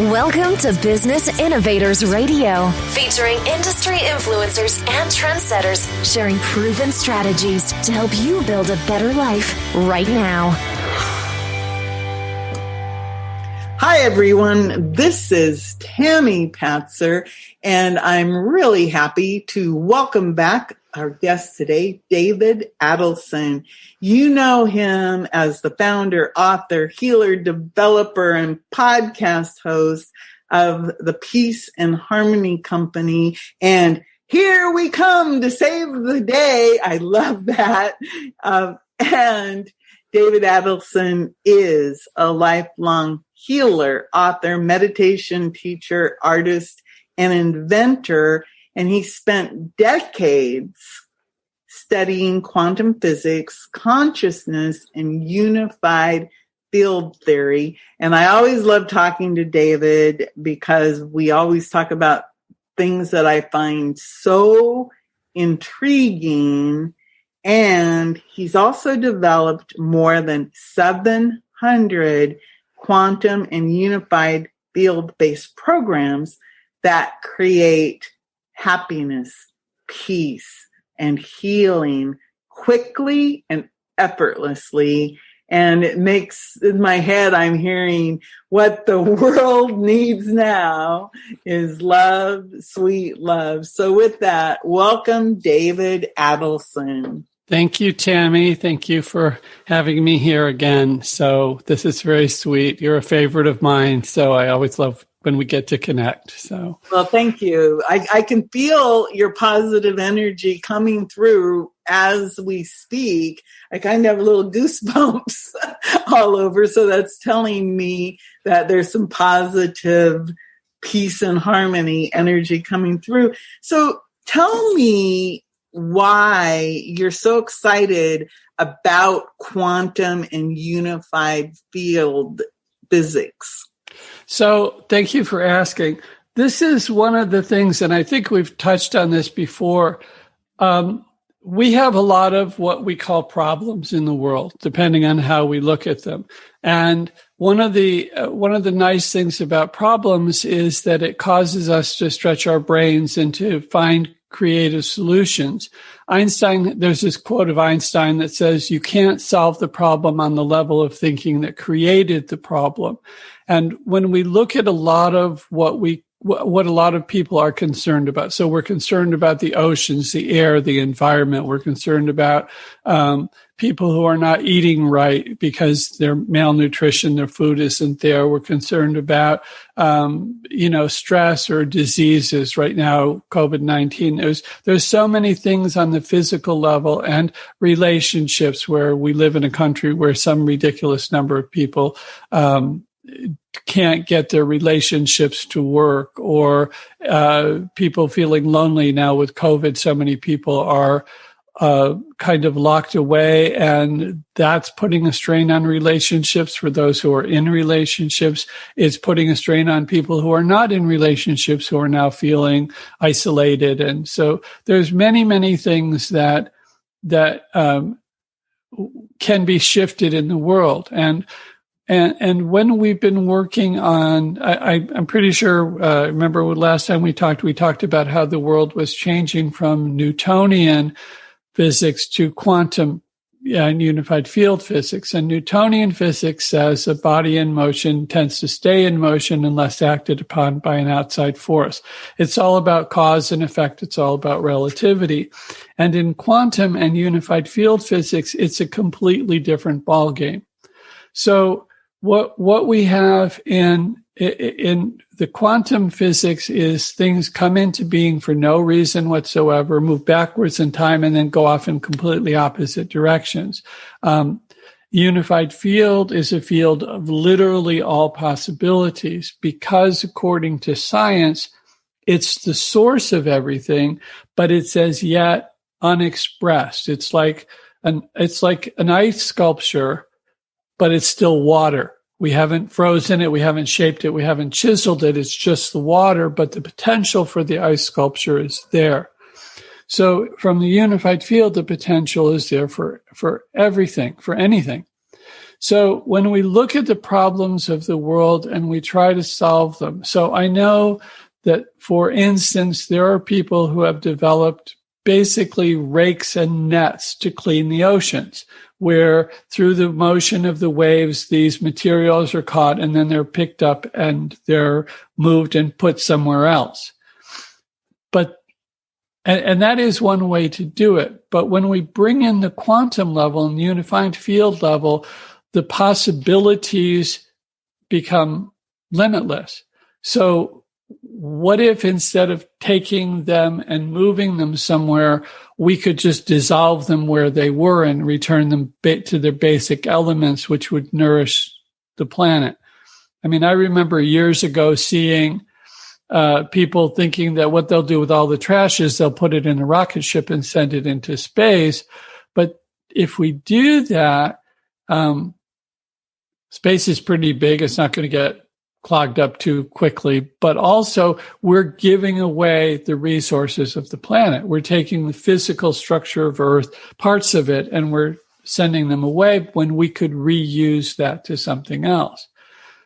Welcome to Business Innovators Radio, featuring industry influencers and trendsetters sharing proven strategies to help you build a better life right now. Hi, everyone. This is Tammy Patzer, and I'm really happy to welcome back our guest today, David Adelson. You know him as the founder, author, healer, developer, and podcast host of the Peace and Harmony Company. And here we come to save the day. I love that. And David Adelson is a lifelong healer, author, meditation teacher, artist, and inventor. And he spent decades studying quantum physics, consciousness, and unified field theory. And I always love talking to David because we always talk about things that I find so intriguing. And he's also developed more than 700 quantum and unified field-based programs that create happiness, peace, and healing quickly and effortlessly. And it makes, in my head, I'm hearing what the world needs now is love, sweet love. So with that, welcome David Adelson. Thank you, Tammy. Thank you for having me here again. So this is very sweet. You're a favorite of mine. So I always love when we get to connect. So, well, thank you. I can feel your positive energy coming through as we speak. I kind of have little goosebumps all over. So that's telling me that there's some positive peace and harmony energy coming through. So tell me why you're so excited about quantum and unified field physics. So thank you for asking. This is one of the things, and I think we've touched on this before. We have a lot of what we call problems in the world, depending on how we look at them. And one of the nice things about problems is that it causes us to stretch our brains and to find creative solutions. There's this quote of Einstein that says, you can't solve the problem on the level of thinking that created the problem. And when we look at a lot of what a lot of people are concerned about, so we're concerned about the oceans, the air, the environment. We're concerned about people who are not eating right because their malnutrition, their food isn't there. We're concerned about, stress or diseases. Right now, COVID-19, there's so many things on the physical level, and relationships, where we live in a country where some ridiculous number of people can't get their relationships to work, or people feeling lonely now with COVID. So many people are kind of locked away, and that's putting a strain on relationships for those who are in relationships. It's putting a strain on people who are not in relationships, who are now feeling isolated. And so there's many, many things that can be shifted in the world. And when we've been working on, I'm pretty sure, remember last time we talked about how the world was changing from Newtonian physics to quantum and unified field physics. And Newtonian physics says a body in motion tends to stay in motion unless acted upon by an outside force. It's all about cause and effect. It's all about relativity. And in quantum and unified field physics, it's a completely different ballgame. So what we have in the quantum physics is things come into being for no reason whatsoever, move backwards in time, and then go off in completely opposite directions. Unified field is a field of literally all possibilities, because according to science, it's the source of everything, but it's as yet unexpressed. It's like an ice sculpture, but it's still water. We haven't frozen it. We haven't shaped it. We haven't chiseled it. It's just the water, but the potential for the ice sculpture is there. So from the unified field, the potential is there for everything, for anything. So when we look at the problems of the world and we try to solve them, so I know that, for instance, there are people who have developed basically rakes and nets to clean the oceans, where through the motion of the waves, these materials are caught and then they're picked up and they're moved and put somewhere else. And that is one way to do it. But when we bring in the quantum level and the unified field level, the possibilities become limitless. So what if instead of taking them and moving them somewhere, we could just dissolve them where they were and return them to their basic elements, which would nourish the planet? I mean, I remember years ago seeing people thinking that what they'll do with all the trash is they'll put it in a rocket ship and send it into space. But if we do that, space is pretty big. It's not going to get clogged up too quickly. But also, we're giving away the resources of the planet. We're taking the physical structure of Earth, parts of it, and we're sending them away when we could reuse that to something else.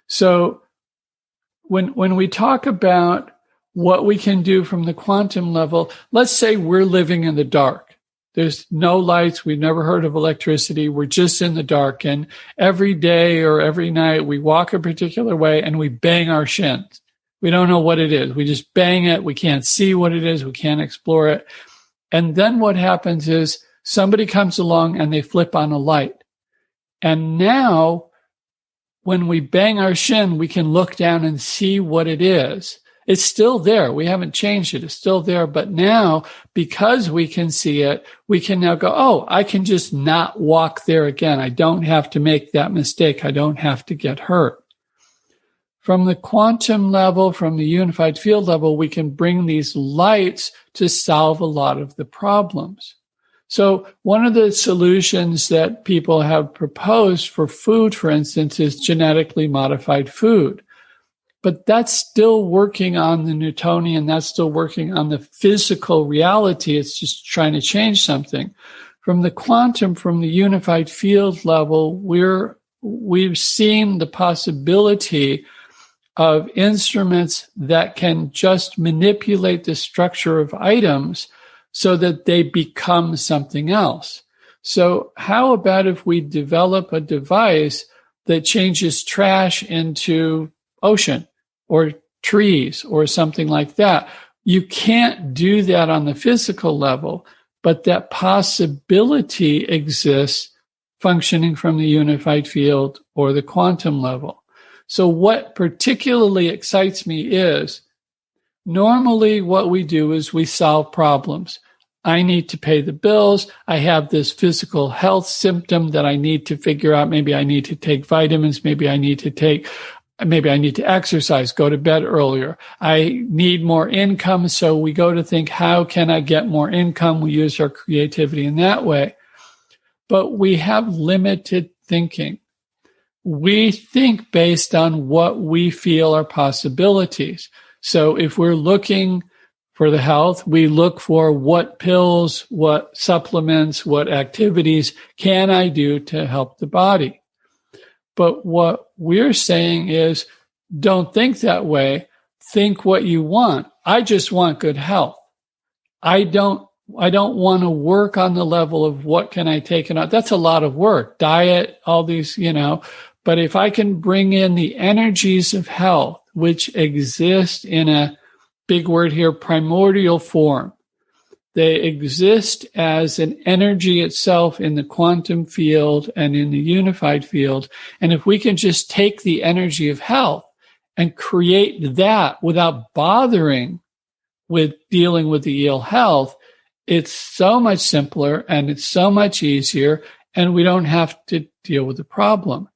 So when we talk about what we can do from the quantum level, let's say we're living in the dark. There's no lights. We've never heard of electricity. We're just in the dark. And every day or every night we walk a particular way and we bang our shins. We don't know what it is. We just bang it. We can't see what it is. We can't explore it. And then what happens is somebody comes along and they flip on a light. And now when we bang our shin, we can look down and see what it is. It's still there. We haven't changed it. It's still there. But now, because we can see it, we can now go, oh, I can just not walk there again. I don't have to make that mistake. I don't have to get hurt. From the quantum level, from the unified field level, we can bring these lights to solve a lot of the problems. So one of the solutions that people have proposed for food, for instance, is genetically modified food. But that's still working on the Newtonian. That's still working on the physical reality. It's just trying to change something. From the quantum, from the unified field level, we've seen the possibility of instruments that can just manipulate the structure of items so that they become something else. So how about if we develop a device that changes trash into ocean or trees or something like that? You can't do that on the physical level, but that possibility exists functioning from the unified field or the quantum level. So what particularly excites me is normally what we do is we solve problems. I need to pay the bills. I have this physical health symptom that I need to figure out. Maybe I need to take vitamins. Maybe I need to exercise, go to bed earlier. I need more income. So we go to think, how can I get more income? We use our creativity in that way. But we have limited thinking. We think based on what we feel are possibilities. So if we're looking for the health, we look for what pills, what supplements, what activities can I do to help the body. But what we're saying is, don't think that way. Think what you want. I just want good health. I don't want to work on the level of what can I take and out. That's a lot of work. Diet, all these, But if I can bring in the energies of health, which exist in a big word here, primordial form. They exist as an energy itself in the quantum field and in the unified field. And if we can just take the energy of health and create that without bothering with dealing with the ill health, it's so much simpler and it's so much easier, and we don't have to deal with the problem.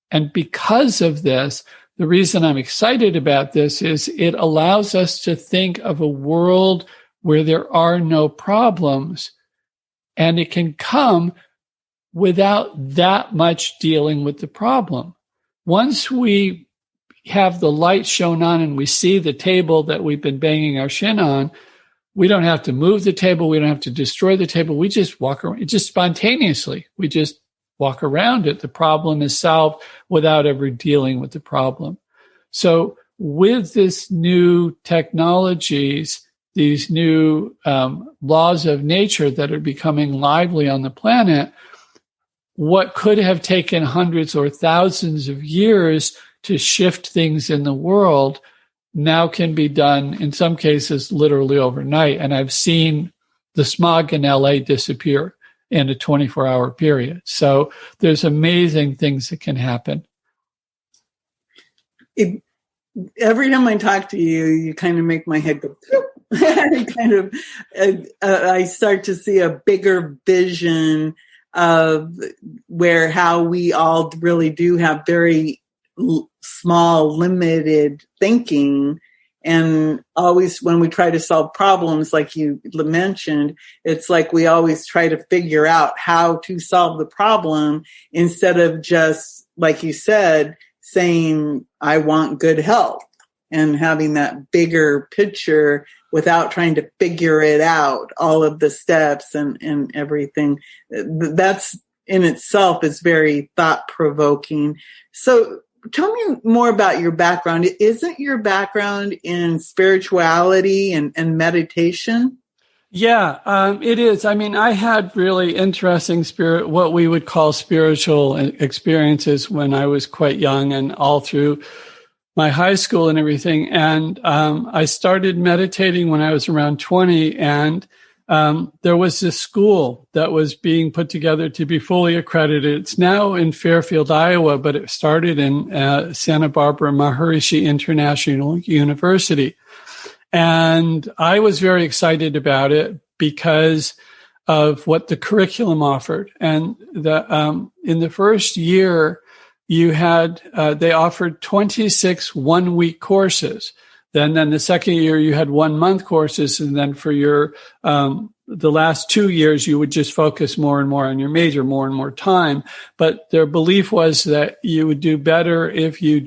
And because of this, the reason I'm excited about this is it allows us to think of a world where there are no problems, and it can come without that much dealing with the problem. Once we have the light shown on and we see the table that we've been banging our shin on, we don't have to move the table. We don't have to destroy the table. We just walk around. It's just spontaneously. We just walk around it. The problem is solved without ever dealing with the problem. So with this new technologies, these new laws of nature that are becoming lively on the planet, what could have taken hundreds or thousands of years to shift things in the world now can be done, in some cases, literally overnight. And I've seen the smog in LA disappear in a 24-hour period. So there's amazing things that can happen. Every time I talk to you, you kind of make my head go, I start to see a bigger vision of how we all really do have very small, limited thinking. And always when we try to solve problems, like you mentioned, it's like we always try to figure out how to solve the problem instead of just, like you said, saying, I want good health, and having that bigger picture without trying to figure it out, all of the steps and everything. That's in itself is very thought-provoking. So tell me more about your background. Isn't your background in spirituality and meditation? Yeah, it is. I mean, I had really interesting what we would call spiritual experiences when I was quite young and all through my high school and everything. And I started meditating when I was around 20. And there was this school that was being put together to be fully accredited. It's now in Fairfield, Iowa, but it started in Santa Barbara Maharishi International University. And I was very excited about it because of what the curriculum offered. And in the first year, you had they offered 26 one-week courses. Then the second year, you had 1 month courses, and then for your the last 2 years, you would just focus more and more on your major, more and more time. But their belief was that you would do better if you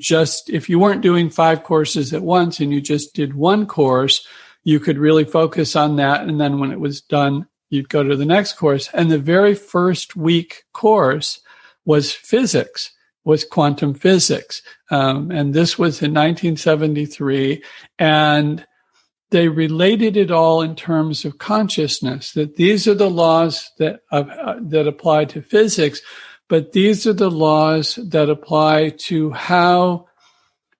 weren't doing 5 courses at once and you just did one course, you could really focus on that. And then when it was done, you'd go to the next course. And the very first week course was physics, was quantum physics. And this was in 1973. And they related it all in terms of consciousness, that these are the laws that apply to physics, but these are the laws that apply to how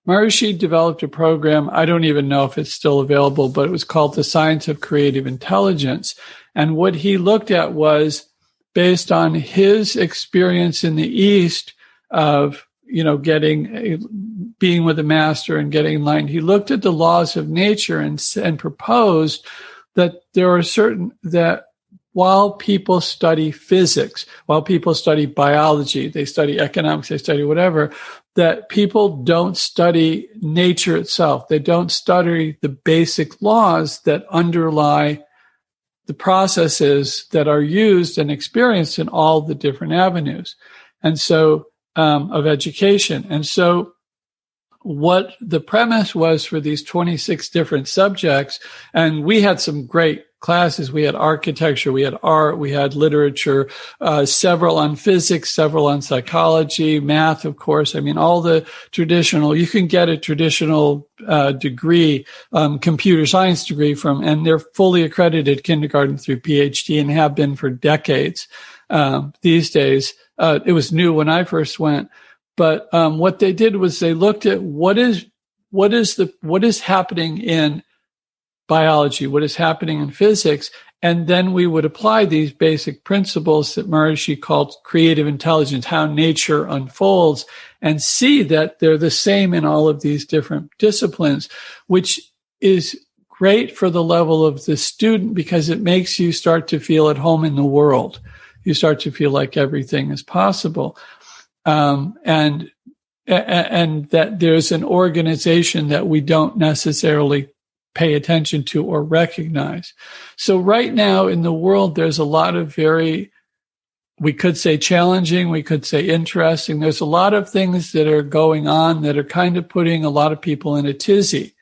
Maharishi developed a program. I don't even know if it's still available, but it was called The Science of Creative Intelligence. And what he looked at was based on his experience in the East of, being with a master and getting enlightened. He looked at the laws of nature and proposed that there are that while people study physics, while people study biology, they study economics, they study whatever, that people don't study nature itself. They don't study the basic laws that underlie the processes that are used and experienced in all the different avenues. And so, of education. And so what the premise was for these 26 different subjects, and we had some great classes. We had architecture, we had art, we had literature, several on physics, several on psychology, math, of course. I mean, all the traditional, you can get a traditional degree, computer science degree and they're fully accredited kindergarten through PhD and have been for decades. These days, it was new when I first went, but what they did was they looked at what is happening in biology, what is happening in physics, and then we would apply these basic principles that Maharishi called creative intelligence, how nature unfolds, and see that they're the same in all of these different disciplines, which is great for the level of the student because it makes you start to feel at home in the world. You start to feel like everything is possible. And that there's an organization that we don't necessarily pay attention to or recognize. So right now in the world, there's a lot of we could say challenging, we could say interesting. There's a lot of things that are going on that are kind of putting a lot of people in a tizzy.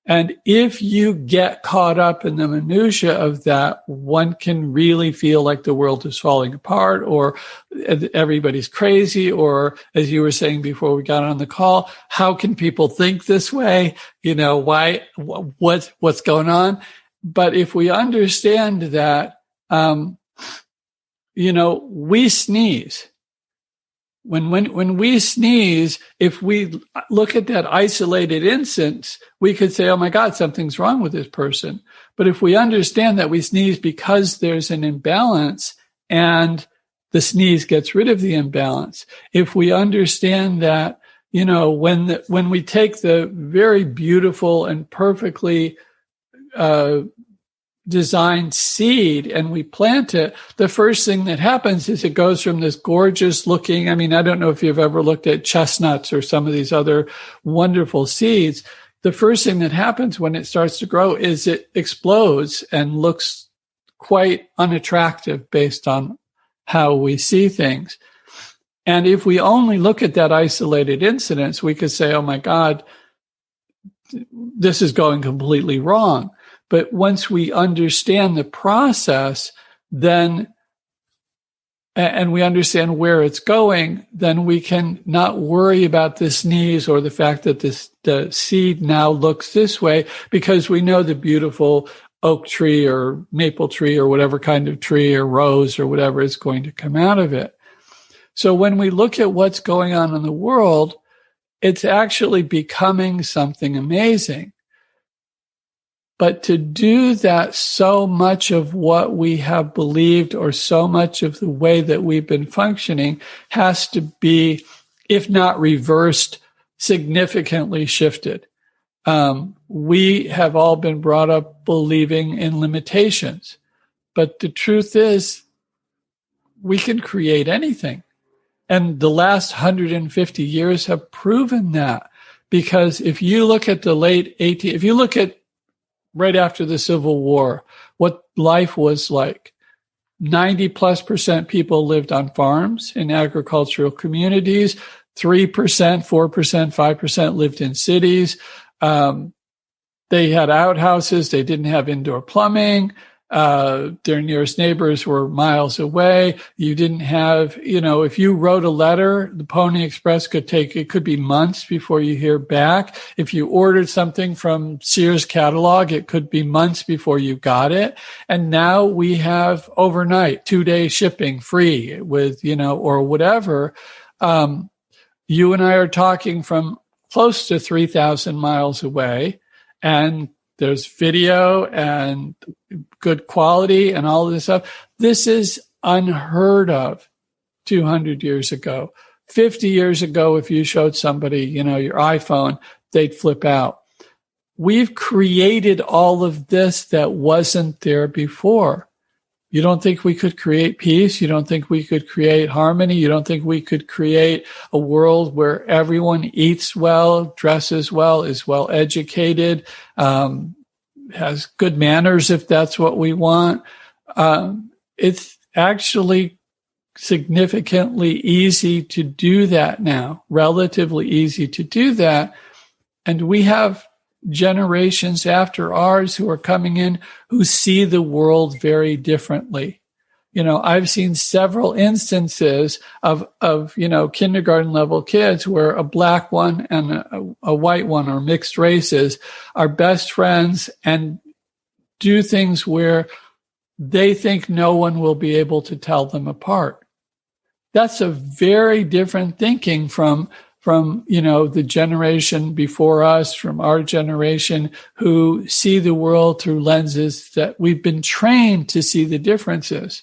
And if you get caught up in the minutia of that, one can really feel like the world is falling apart, or everybody's crazy, or as you were saying before we got on the call, how can people think this way? Why, what's going on? But if we understand that, we sneeze. When we sneeze, if we look at that isolated instance, we could say, oh my God, something's wrong with this person. But if we understand that we sneeze because there's an imbalance and the sneeze gets rid of the imbalance, if we understand that, when we take the very beautiful and perfectly designed seed and we plant it, the first thing that happens is it goes from this gorgeous looking, I don't know if you've ever looked at chestnuts or some of these other wonderful seeds. The first thing that happens when it starts to grow is it explodes and looks quite unattractive based on how we see things. And if we only look at that isolated incident, we could say, oh my God, this is going completely wrong. But once we understand the process, then, and we understand where it's going, then we can not worry about the sneeze or the fact that the seed now looks this way, because we know the beautiful oak tree or maple tree or whatever kind of tree or rose or whatever is going to come out of it. So when we look at what's going on in the world, it's actually becoming something amazing. But to do that, so much of what we have believed or so much of the way that we've been functioning has to be, if not reversed, significantly shifted. We have all been brought up believing in limitations. But the truth is, we can create anything. And the last 150 years have proven that. Because if you look at if you look at right after the Civil War, what life was like. 90+% people lived on farms in agricultural communities. 3%, 4%, 5% lived in cities. They had outhouses. They didn't have indoor plumbing. Their nearest neighbors were miles away. You didn't have, if you wrote a letter, the Pony Express it could be months before you hear back. If you ordered something from Sears catalog, it could be months before you got it. And now we have overnight, 2-day shipping free with, or whatever. You and I are talking from close to 3,000 miles away, and there's video and good quality and all of this stuff. This is unheard of 200 years ago. 50 years ago, if you showed somebody, your iPhone, they'd flip out. We've created all of this that wasn't there before. You don't think we could create peace? You don't think we could create harmony? You don't think we could create a world where everyone eats well, dresses well, is well educated, has good manners if that's what we want? It's actually significantly easy to do that now, relatively easy to do that. And we have generations after ours who are coming in who see the world very differently. I've seen several instances of kindergarten level kids where a black one and a white one or mixed races are best friends and do things where they think no one will be able to tell them apart. That's a very different thinking from the generation before us, from our generation, who see the world through lenses that we've been trained to see the differences.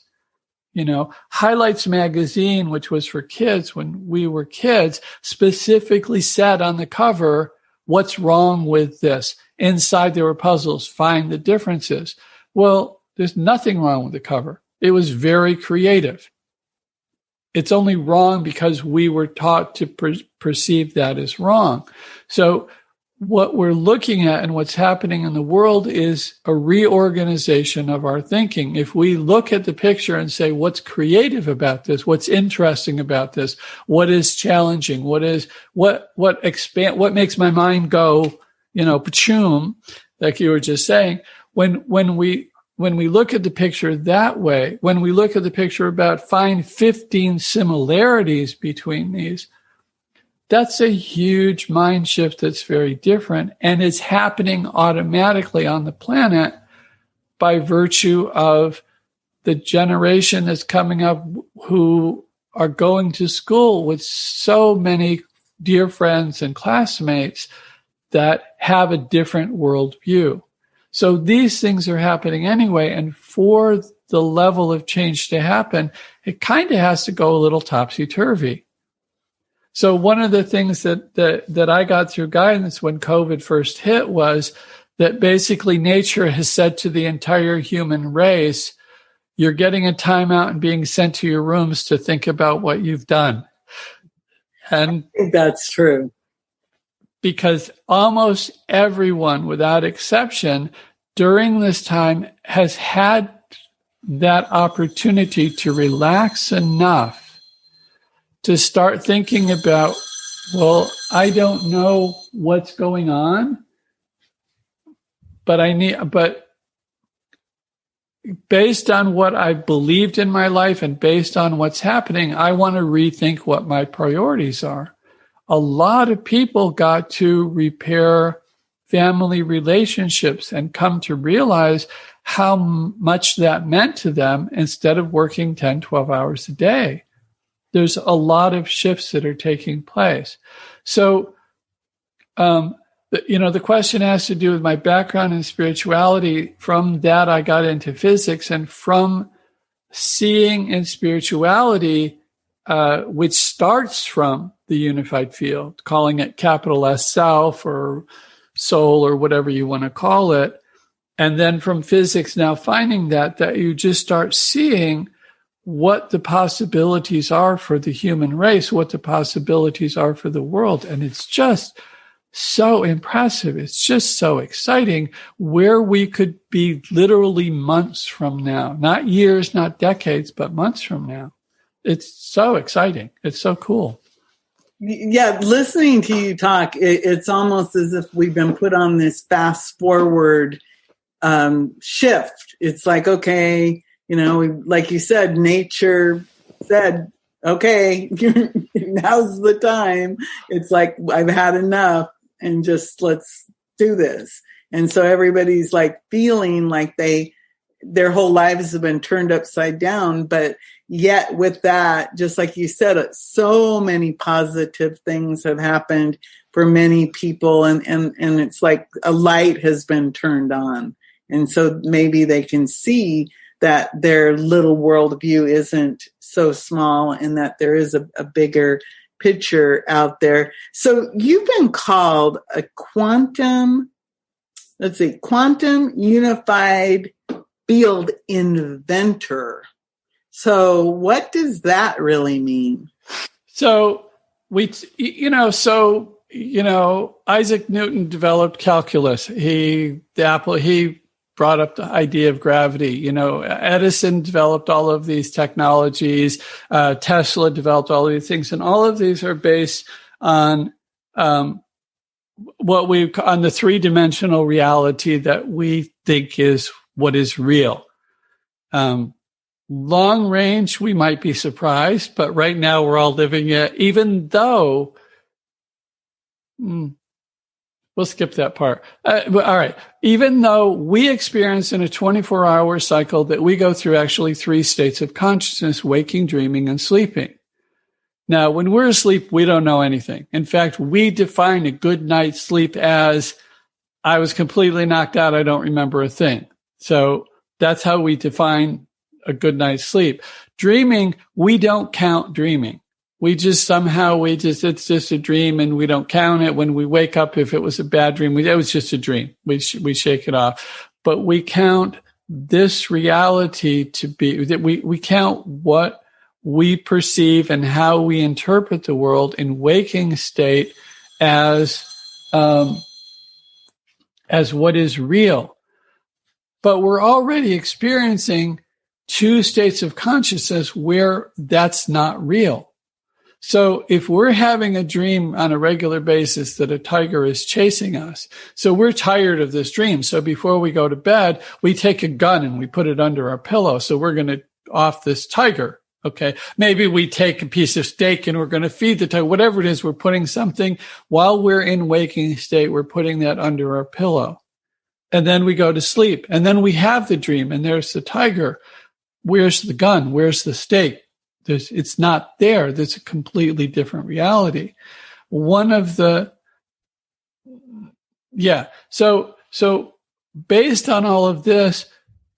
Highlights magazine, which was for kids when we were kids, specifically said on the cover, what's wrong with this? Inside there were puzzles, find the differences. Well, there's nothing wrong with the cover. It was very creative. It's only wrong because we were taught to perceive that as wrong. So what we're looking at and what's happening in the world is a reorganization of our thinking. If we look at the picture and say, what's creative about this? What's interesting about this? What is challenging? What makes my mind go, pachum, like you were just saying, when we look at the picture that way, when we look at the picture about find 15 similarities between these, that's a huge mind shift that's very different. And it's happening automatically on the planet by virtue of the generation that's coming up who are going to school with so many dear friends and classmates that have a different worldview. So these things are happening anyway. And for the level of change to happen, it kind of has to go a little topsy-turvy. So one of the things that I got through guidance when COVID first hit was that basically nature has said to the entire human race, you're getting a timeout and being sent to your rooms to think about what you've done. And I think that's true. Because almost everyone, without exception, during this time has had that opportunity to relax enough to start thinking about, well, I don't know what's going on, but based on what I believed in my life and based on what's happening, I want to rethink what my priorities are. A lot of people got to repair family relationships and come to realize how much that meant to them instead of working 10, 12 hours a day. There's a lot of shifts that are taking place. So, the question has to do with my background in spirituality. From that, I got into physics, and from seeing in spirituality, which starts from the unified field, calling it capital S self or soul or whatever you want to call it. And then from physics, now finding that you just start seeing what the possibilities are for the human race, what the possibilities are for the world. And it's just so impressive. It's just so exciting where we could be literally months from now, not years, not decades, but months from now. It's so exciting. It's so cool. Yeah, listening to you talk, it's almost as if we've been put on this fast forward shift. It's like, okay, like you said, nature said, okay, now's the time. It's like, I've had enough and just let's do this. And so everybody's like feeling like their whole lives have been turned upside down. But yet with that, just like you said, so many positive things have happened for many people. And it's like a light has been turned on. And so maybe they can see that their little worldview isn't so small and that there is a bigger picture out there. So you've been called a quantum unified field inventor. So what does that really mean? So Isaac Newton developed calculus. He brought up the idea of gravity. Edison developed all of these technologies. Tesla developed all of these things, and all of these are based on on the three-dimensional reality that we think is what is real. Long range, we might be surprised, but right now we're all living it, even though we'll skip that part. All right. Even though we experience in a 24-hour cycle that we go through actually 3 states of consciousness, waking, dreaming, and sleeping. Now, when we're asleep, we don't know anything. In fact, we define a good night's sleep as I was completely knocked out. I don't remember a thing. So that's how we define a good night's sleep. Dreaming, we don't count dreaming. It's just a dream and we don't count it. When we wake up, if it was a bad dream, it was just a dream. We shake it off. But we count this reality to be, that we count what we perceive and how we interpret the world in waking state as what is real. But we're already experiencing 2 states of consciousness where that's not real. So if we're having a dream on a regular basis that a tiger is chasing us, so we're tired of this dream. So before we go to bed, we take a gun and we put it under our pillow. So we're going to off this tiger. Okay. Maybe we take a piece of steak and we're going to feed the tiger. Whatever it is, we're putting something while we're in waking state. We're putting that under our pillow. And then we go to sleep. And then we have the dream and there's the tiger. Where's the gun? Where's the steak? It's not there. There's a completely different reality. So based on all of this,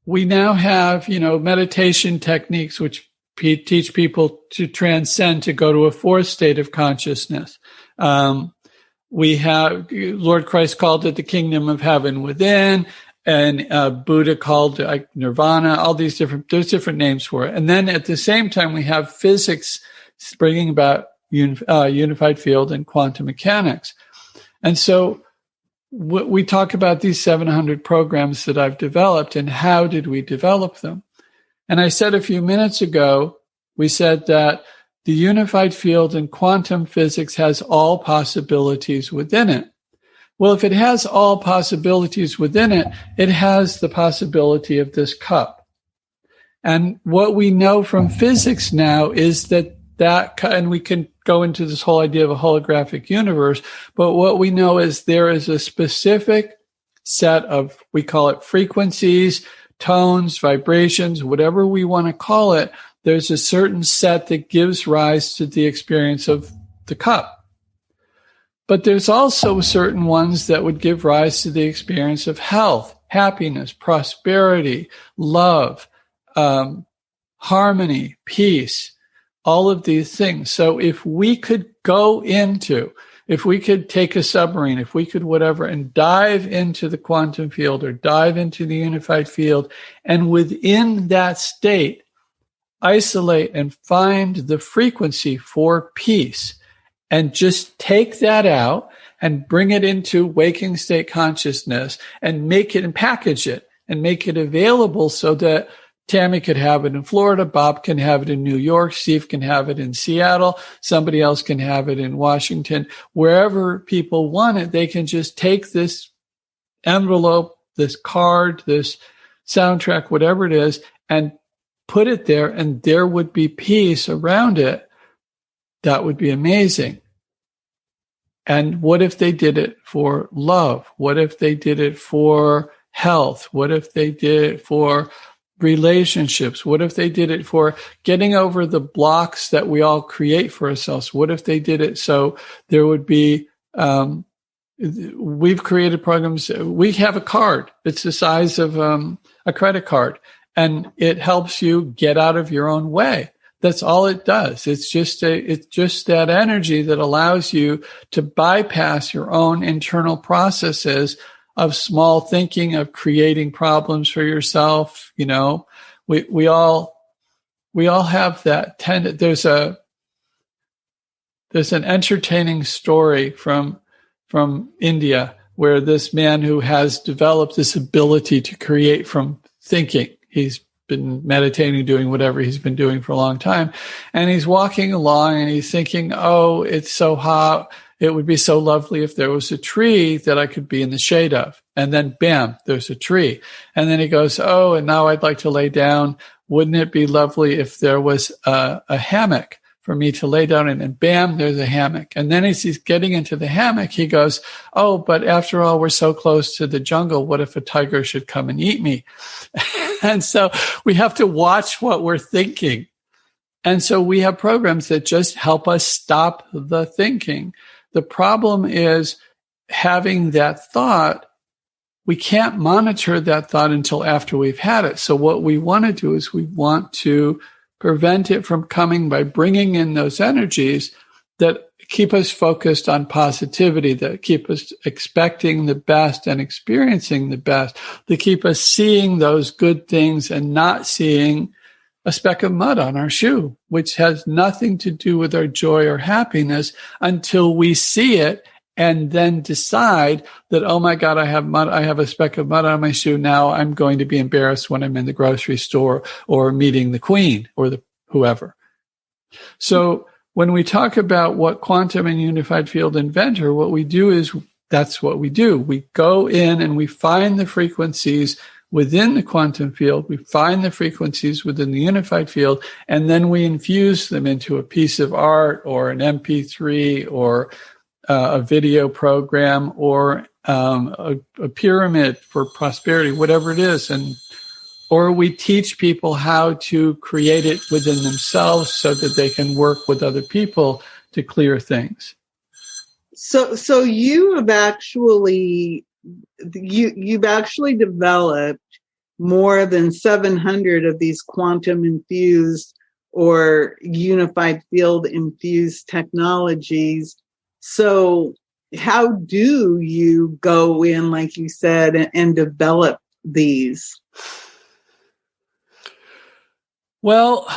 we now have, meditation techniques which teach people to transcend, to go to a fourth state of consciousness. We have, Lord Christ called it the kingdom of heaven within, and Buddha called it nirvana, there's different names for it. And then at the same time, we have physics bringing about unified field and quantum mechanics. And so we talk about these 700 programs that I've developed and how did we develop them? And I said a few minutes ago, we said that the unified field in quantum physics has all possibilities within it. Well, if it has all possibilities within it, it has the possibility of this cup. And what we know from physics now is that and we can go into this whole idea of a holographic universe, but what we know is there is a specific set of, we call it frequencies, tones, vibrations, whatever we want to call it. There's a certain set that gives rise to the experience of the cup. But there's also certain ones that would give rise to the experience of health, happiness, prosperity, love, harmony, peace, all of these things. So if we could if we could take a submarine, if we could whatever, and dive into the quantum field or dive into the unified field, and within that state, isolate and find the frequency for peace, and just take that out and bring it into waking state consciousness and make it and package it and make it available so that Tammy could have it in Florida, Bob can have it in New York, Steve can have it in Seattle, somebody else can have it in Washington. Wherever people want it, they can just take this envelope, this card, this soundtrack, whatever it is, and put it there, and there would be peace around it. That would be amazing. And what if they did it for love? What if they did it for health? What if they did it for relationships? What if they did it for getting over the blocks that we all create for ourselves? What if they did it so there would be, we've created programs. We have a card. It's the size of a credit card, and it helps you get out of your own way. That's all it does. It's just that energy that allows you to bypass your own internal processes of small thinking, of creating problems for yourself. We all have that tendency. There's an entertaining story from India where this man who has developed this ability to create from thinking, he's been meditating, doing whatever he's been doing for a long time. And he's walking along and he's thinking, oh, it's so hot. It would be so lovely if there was a tree that I could be in the shade of. And then bam, there's a tree. And then he goes, oh, and now I'd like to lay down. Wouldn't it be lovely if there was a hammock for me to lay down in? And bam, there's a hammock. And then as he's getting into the hammock, he goes, oh, but after all, we're so close to the jungle. What if a tiger should come and eat me? And so we have to watch what we're thinking. And so we have programs that just help us stop the thinking. The problem is having that thought. We can't monitor that thought until after we've had it. So what we want to do is we want to prevent it from coming by bringing in those energies that keep us focused on positivity, that keep us expecting the best and experiencing the best, that keep us seeing those good things and not seeing a speck of mud on our shoe, which has nothing to do with our joy or happiness until we see it and then decide that, oh my God, I have mud, I have a speck of mud on my shoe. Now I'm going to be embarrassed when I'm in the grocery store or meeting the queen or the whoever. So when we talk about what quantum and unified field inventor, what we do is that's what we do. We go in and we find the frequencies within the quantum field. We find the frequencies within the unified field, and then we infuse them into a piece of art or an MP3 or a video program or a pyramid for prosperity, whatever it is. Or we teach people how to create it within themselves so that they can work with other people to clear things. So you have actually developed more than 700 of these quantum-infused or unified field-infused technologies. So how do you go in, like you said, and develop these? Well,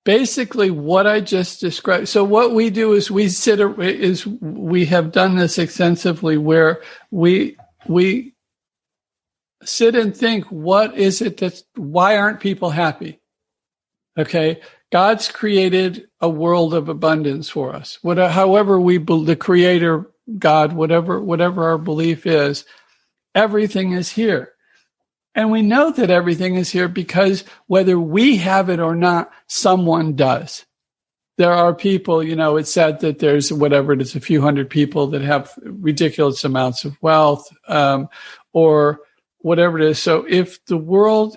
basically what I just described. So what we do is we have done this extensively, where we sit and think, what is it why aren't people happy? Okay. God's created a world of abundance for us. However the creator, God, whatever our belief is, everything is here. And we know that everything is here because whether we have it or not, someone does. There are people, it's said that there's whatever it is, a few hundred people that have ridiculous amounts of wealth, or whatever it is. So if the world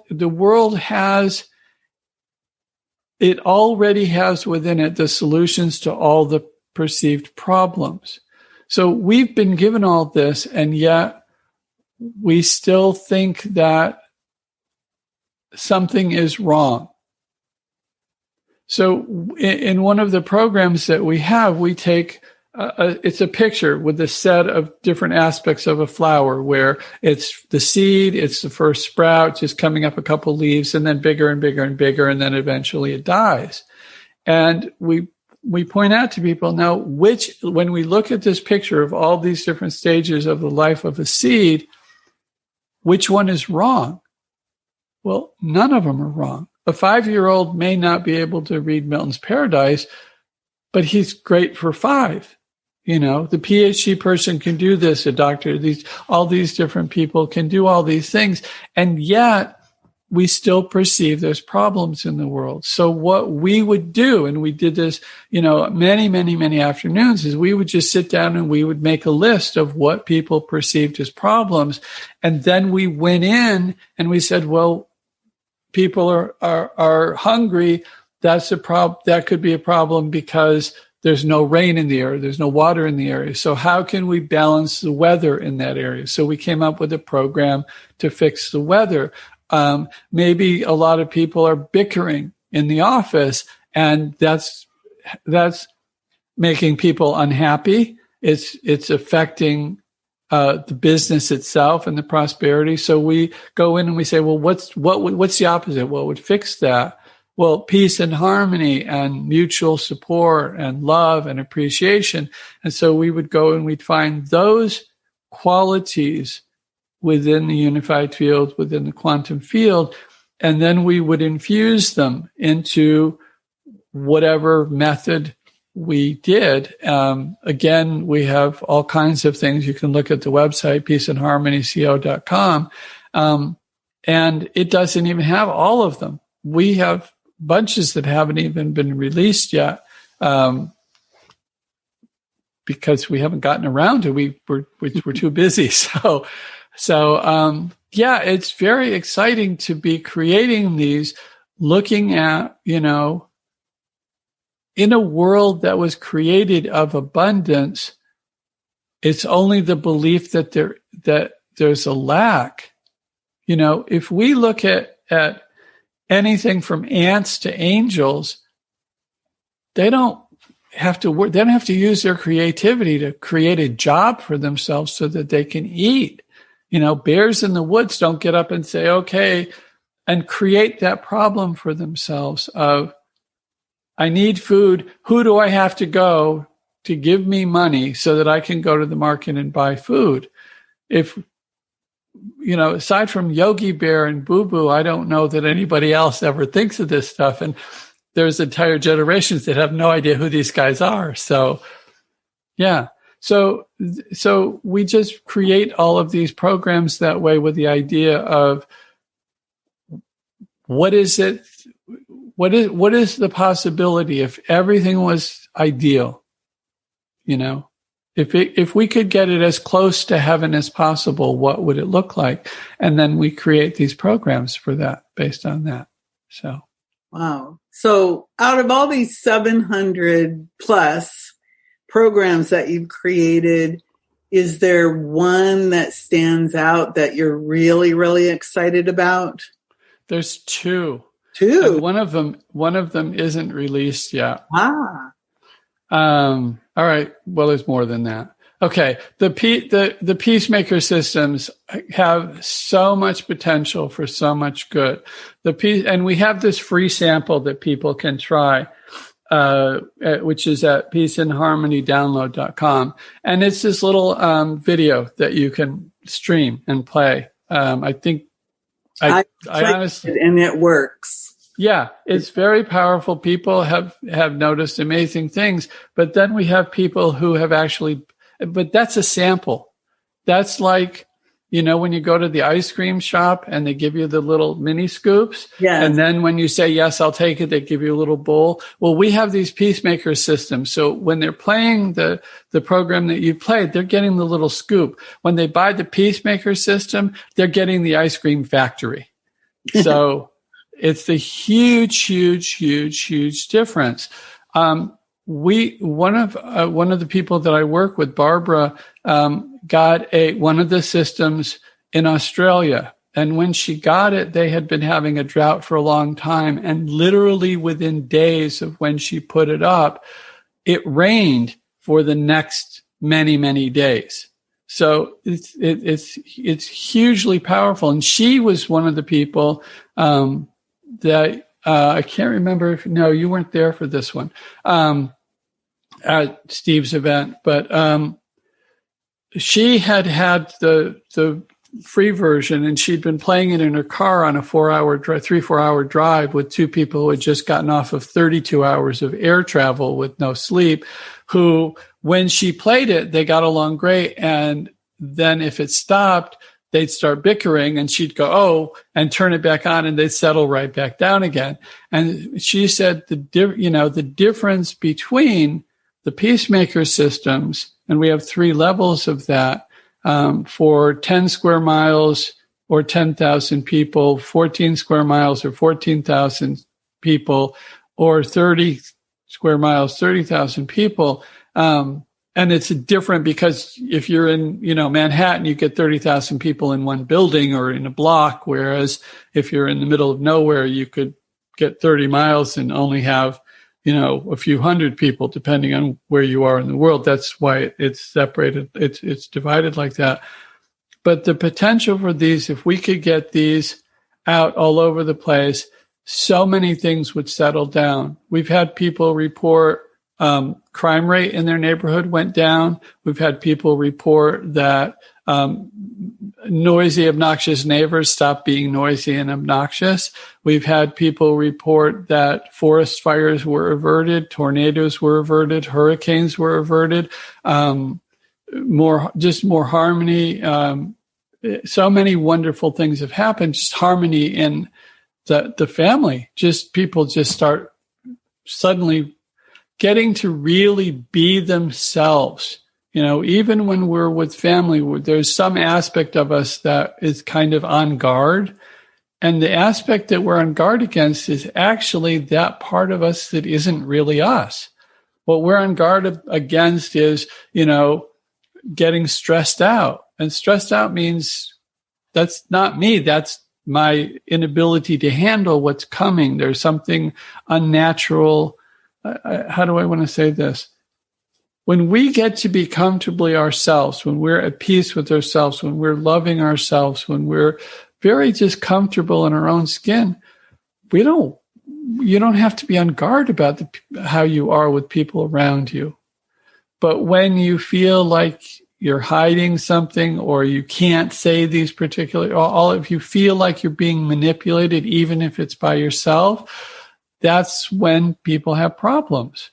has, it already has within it the solutions to all the perceived problems. So we've been given all this, and yet we still think that something is wrong. So in one of the programs that we have, we take it's a picture with a set of different aspects of a flower, where it's the seed, it's the first sprout, just coming up a couple leaves, and then bigger and bigger and bigger, and then eventually it dies. And we point out to people now, when we look at this picture of all these different stages of the life of a seed, which one is wrong? Well, none of them are wrong. A 5-year-old may not be able to read Milton's Paradise, but he's great for 5. The PhD person can do this, a doctor, all these different people can do all these things. And yet we still perceive there's problems in the world. So what we would do, and we did this, many, many, many afternoons, is we would just sit down and we would make a list of what people perceived as problems. And then we went in and we said, well, people are hungry. That's a problem. That could be a problem because there's no rain in the area. There's no water in the area. So how can we balance the weather in that area? So we came up with a program to fix the weather. Maybe a lot of people are bickering in the office, and that's making people unhappy. It's affecting the business itself and the prosperity. So we go in and we say, well, what's the opposite? What would fix that? Well, peace and harmony and mutual support and love and appreciation. And so we would go and we'd find those qualities within the unified field, within the quantum field, and then we would infuse them into whatever method we did. Again, we have all kinds of things. You can look at the website, peaceandharmonyco.com, and it doesn't even have all of them. We have bunches that haven't even been released yet, because we haven't gotten around to it. We're too busy. So it's very exciting to be creating these, looking at, in a world that was created of abundance. It's only the belief that there's a lack. If we look at anything from ants to angels, they don't have to work. They don't have to use their creativity to create a job for themselves so that they can eat. Bears in the woods don't get up and say, okay, and create that problem for themselves of, I need food. Who do I have to go to give me money so that I can go to the market and buy food? Aside from Yogi Bear and Boo Boo, I don't know that anybody else ever thinks of this stuff. And there's entire generations that have no idea who these guys are. So, yeah. So we just create all of these programs that way with the idea of what is the possibility if everything was ideal, if we could get it as close to heaven as possible, what would it look like? And then we create these programs for that based on that. So. Wow. So out of all these 700 plus programs that you've created, is there one that stands out that you're really, really excited about? There's two. And one of them isn't released yet. Ah. All right. Well, there's more than that. Okay. The PeaceMaker Systems have so much potential for so much good. And we have this free sample that people can try, which is at peaceandharmonydownload.com. And it's this little video that you can stream and play. I think I honestly, and it works. Yeah, it's very powerful. People have noticed amazing things, but then we have people who have actually, but that's a sample. That's like, when you go to the ice cream shop and they give you the little mini scoops. Yes. And then when you say, yes, I'll take it, they give you a little bowl. Well, we have these PeaceMaker systems. So when they're playing the program that you played, they're getting the little scoop. When they buy the PeaceMaker system, they're getting the ice cream factory. So it's the huge, huge, huge, huge difference. One of the people that I work with, Barbara, got one of the systems in Australia. And when she got it, they had been having a drought for a long time. And literally within days of when she put it up, it rained for the next many, many days. So it's hugely powerful. And she was one of the people, that I can't remember if, no, you weren't there for this one, at Steve's event, but she had the free version, and she'd been playing it in her car on a 4 hour drive with two people who had just gotten off of 32 hours of air travel with no sleep, who, when she played it, they got along great. And then if it stopped, they'd start bickering, and she'd go, oh, and turn it back on, and they'd settle right back down again. And she said the difference between the PeaceMaker systems, and we have 3 levels of that, for 10 square miles or 10,000 people, 14 square miles or 14,000 people, or 30 square miles, 30,000 people. And it's different because if you're in, Manhattan, you get 30,000 people in one building or in a block. Whereas if you're in the middle of nowhere, you could get 30 miles and only have, a few hundred people, depending on where you are in the world. That's why it's separated. It's divided like that. But the potential for these, if we could get these out all over the place, so many things would settle down. We've had people report crime rate in their neighborhood went down. We've had people report that noisy, obnoxious neighbors stopped being noisy and obnoxious. We've had people report that forest fires were averted, tornadoes were averted, hurricanes were averted, more harmony. So many wonderful things have happened. Just harmony in the family. Just people just start suddenly getting to really be themselves. Even when we're with family, there's some aspect of us that is kind of on guard. And the aspect that we're on guard against is actually that part of us that isn't really us. What we're on guard against is, getting stressed out. And stressed out means that's not me. That's my inability to handle what's coming. There's something unnatural. How do I want to say this? When we get to be comfortably ourselves, when we're at peace with ourselves, when we're loving ourselves, when we're very just comfortable in our own skin, you don't have to be on guard about how you are with people around you. But when you feel like you're hiding something, or you can't say these particular, if you feel like you're being manipulated, even if it's by yourself, that's when people have problems.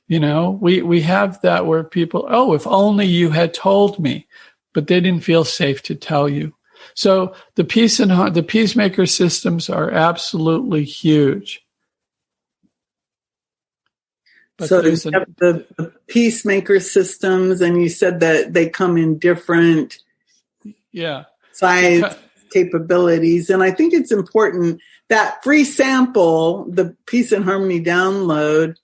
We have that where people, oh, if only you had told me, but they didn't feel safe to tell you. So the PeaceMaker systems are absolutely huge. But so you have the PeaceMaker systems, and you said that they come in different size capabilities. And I think it's important that free sample, the Peace and Harmony download,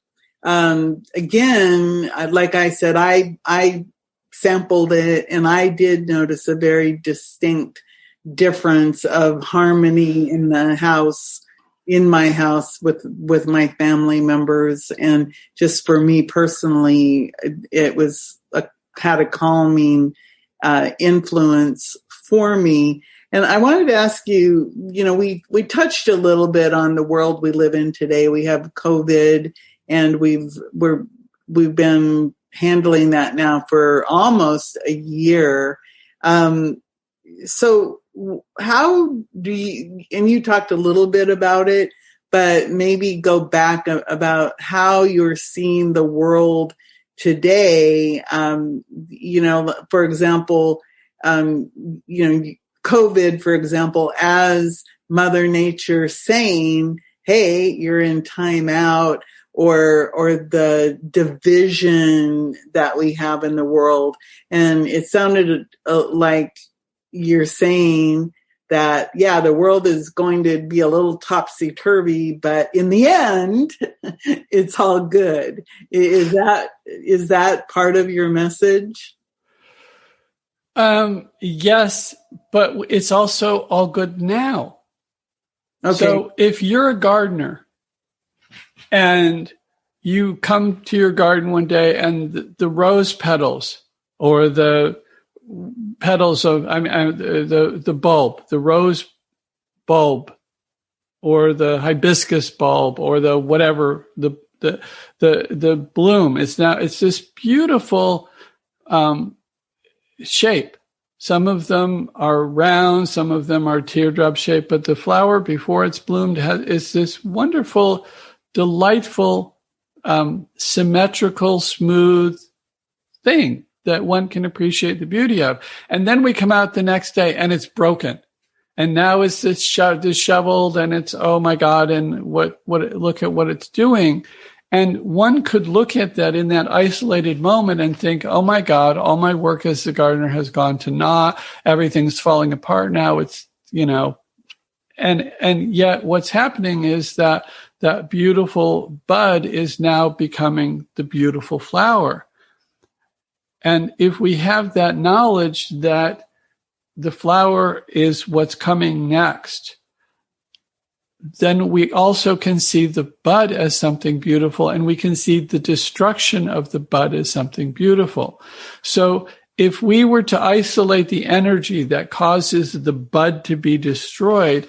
again, like I said, I sampled it, and I did notice a very distinct difference of harmony in my house with my family members. And just for me personally, it had a calming influence for me. And I wanted to ask you, we touched a little bit on the world we live in today. We have COVID, and we've been handling that now for almost a year. So how do you, and you talked a little bit about it, but maybe go back about how you're seeing the world today. For example, COVID, for example, as Mother Nature saying, hey, you're in timeout, or the division that we have in the world. And it sounded like you're saying that, yeah, the world is going to be a little topsy-turvy, but in the end, it's all good. Is that part of your message? Yes, but it's also all good now. Okay. So if you're a gardener and you come to your garden one day and the rose petals or the petals of, the bulb, the rose bulb, or the hibiscus bulb, or the whatever, the bloom, it's this beautiful shape. Some of them are round, some of them are teardrop shaped, but the flower before it's bloomed is this wonderful, delightful, symmetrical, smooth thing that one can appreciate the beauty of. And then we come out the next day and it's broken. And now it's disheveled, and it's, oh my God, and look at what it's doing. And one could look at that in that isolated moment and think, oh my God, all my work as a gardener has gone to naught. Everything's falling apart now. It's, and yet what's happening is that beautiful bud is now becoming the beautiful flower. And if we have that knowledge that the flower is what's coming next, then we also can see the bud as something beautiful, and we can see the destruction of the bud as something beautiful. So if we were to isolate the energy that causes the bud to be destroyed,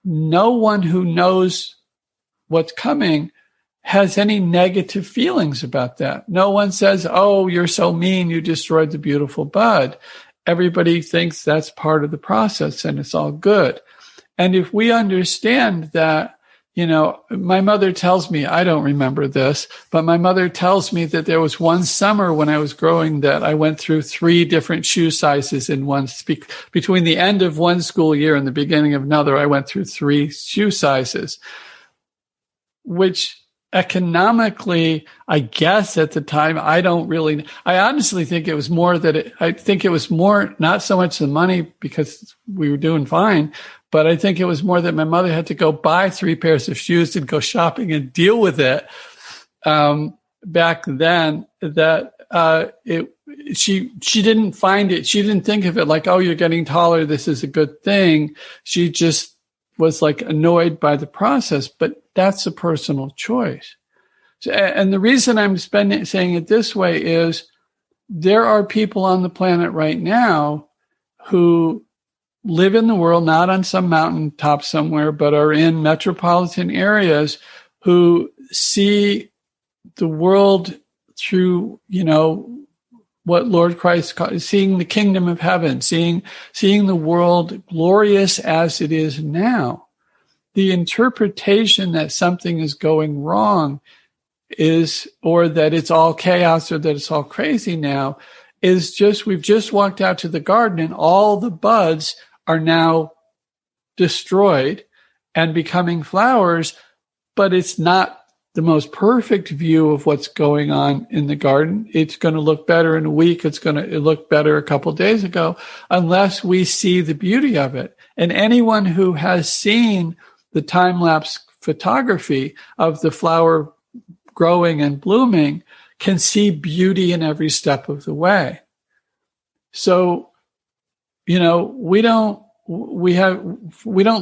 no one who knows what's coming has any negative feelings about that. No one says, oh, you're so mean, you destroyed the beautiful bud. Everybody thinks that's part of the process and it's all good. And if we understand that, my mother tells me, I don't remember this, but my mother tells me that there was one summer when I was growing that I went through 3 different shoe sizes in one between the end of one school year and the beginning of another. I went through 3 shoe sizes, which economically, I guess at the time, I honestly think it was more not so much the money, because we were doing fine, but I think it was more that my mother had to go buy 3 pairs of shoes and go shopping and deal with it. Back then, that she didn't find it. She didn't think of it like, oh, you're getting taller, this is a good thing. She just was like annoyed by the process, but that's a personal choice. So, and the reason I'm saying it this way is there are people on the planet right now who live in the world, not on some mountaintop somewhere, but are in metropolitan areas, who see the world through, what Lord Christ calls, seeing the kingdom of heaven, seeing the world glorious as it is now. the interpretation that something is going wrong or that it's all chaos or that it's all crazy now is just, we've just walked out to the garden and all the buds are now destroyed and becoming flowers, but it's not the most perfect view of what's going on in the garden. It's going to look better in a week. It's going to look better a couple of days ago, unless we see the beauty of it. And anyone who has seen the time-lapse photography of the flower growing and blooming can see beauty in every step of the way. So, we don't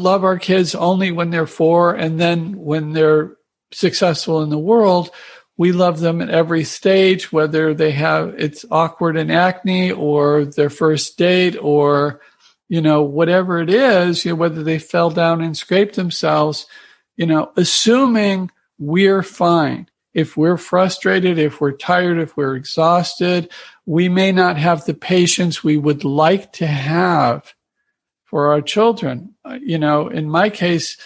love our kids only when they're 4 and then when they're successful in the world. We love them at every stage, whether it's awkward and acne or their first date or, whatever it is, whether they fell down and scraped themselves, assuming we're fine. If we're frustrated, if we're tired, if we're exhausted, we may not have the patience we would like to have for our children. In my case,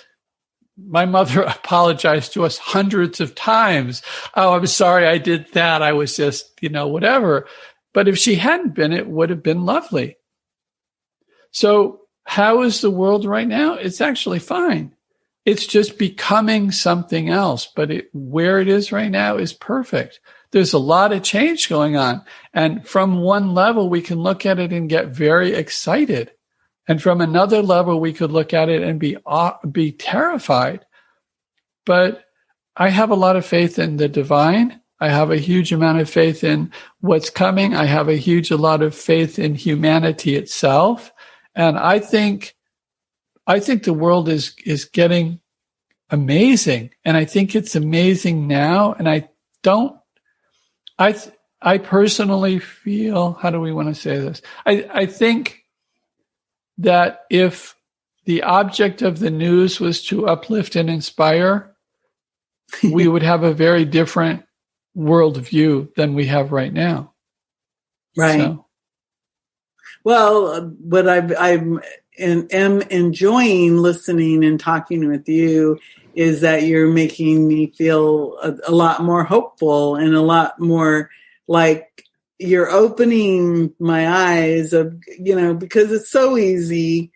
my mother apologized to us hundreds of times. Oh, I'm sorry I did that. I was just, whatever. But if she hadn't been, it would have been lovely. So how is the world right now? It's actually fine. It's just becoming something else. But where it is right now is perfect. There's a lot of change going on. And from one level, we can look at it and get very excited. And from another level, we could look at it and be terrified. But I have a lot of faith in the divine. I have a huge amount of faith in what's coming. I have a lot of faith in humanity itself. And I think the world is getting amazing. And I think it's amazing now. And I personally feel, how do we want to say this? I think that if the object of the news was to uplift and inspire, we would have a very different worldview than we have right now. Right. So. Well, what am enjoying listening and talking with you is that you're making me feel a lot more hopeful and a lot more like you're opening my eyes of, because it's so easy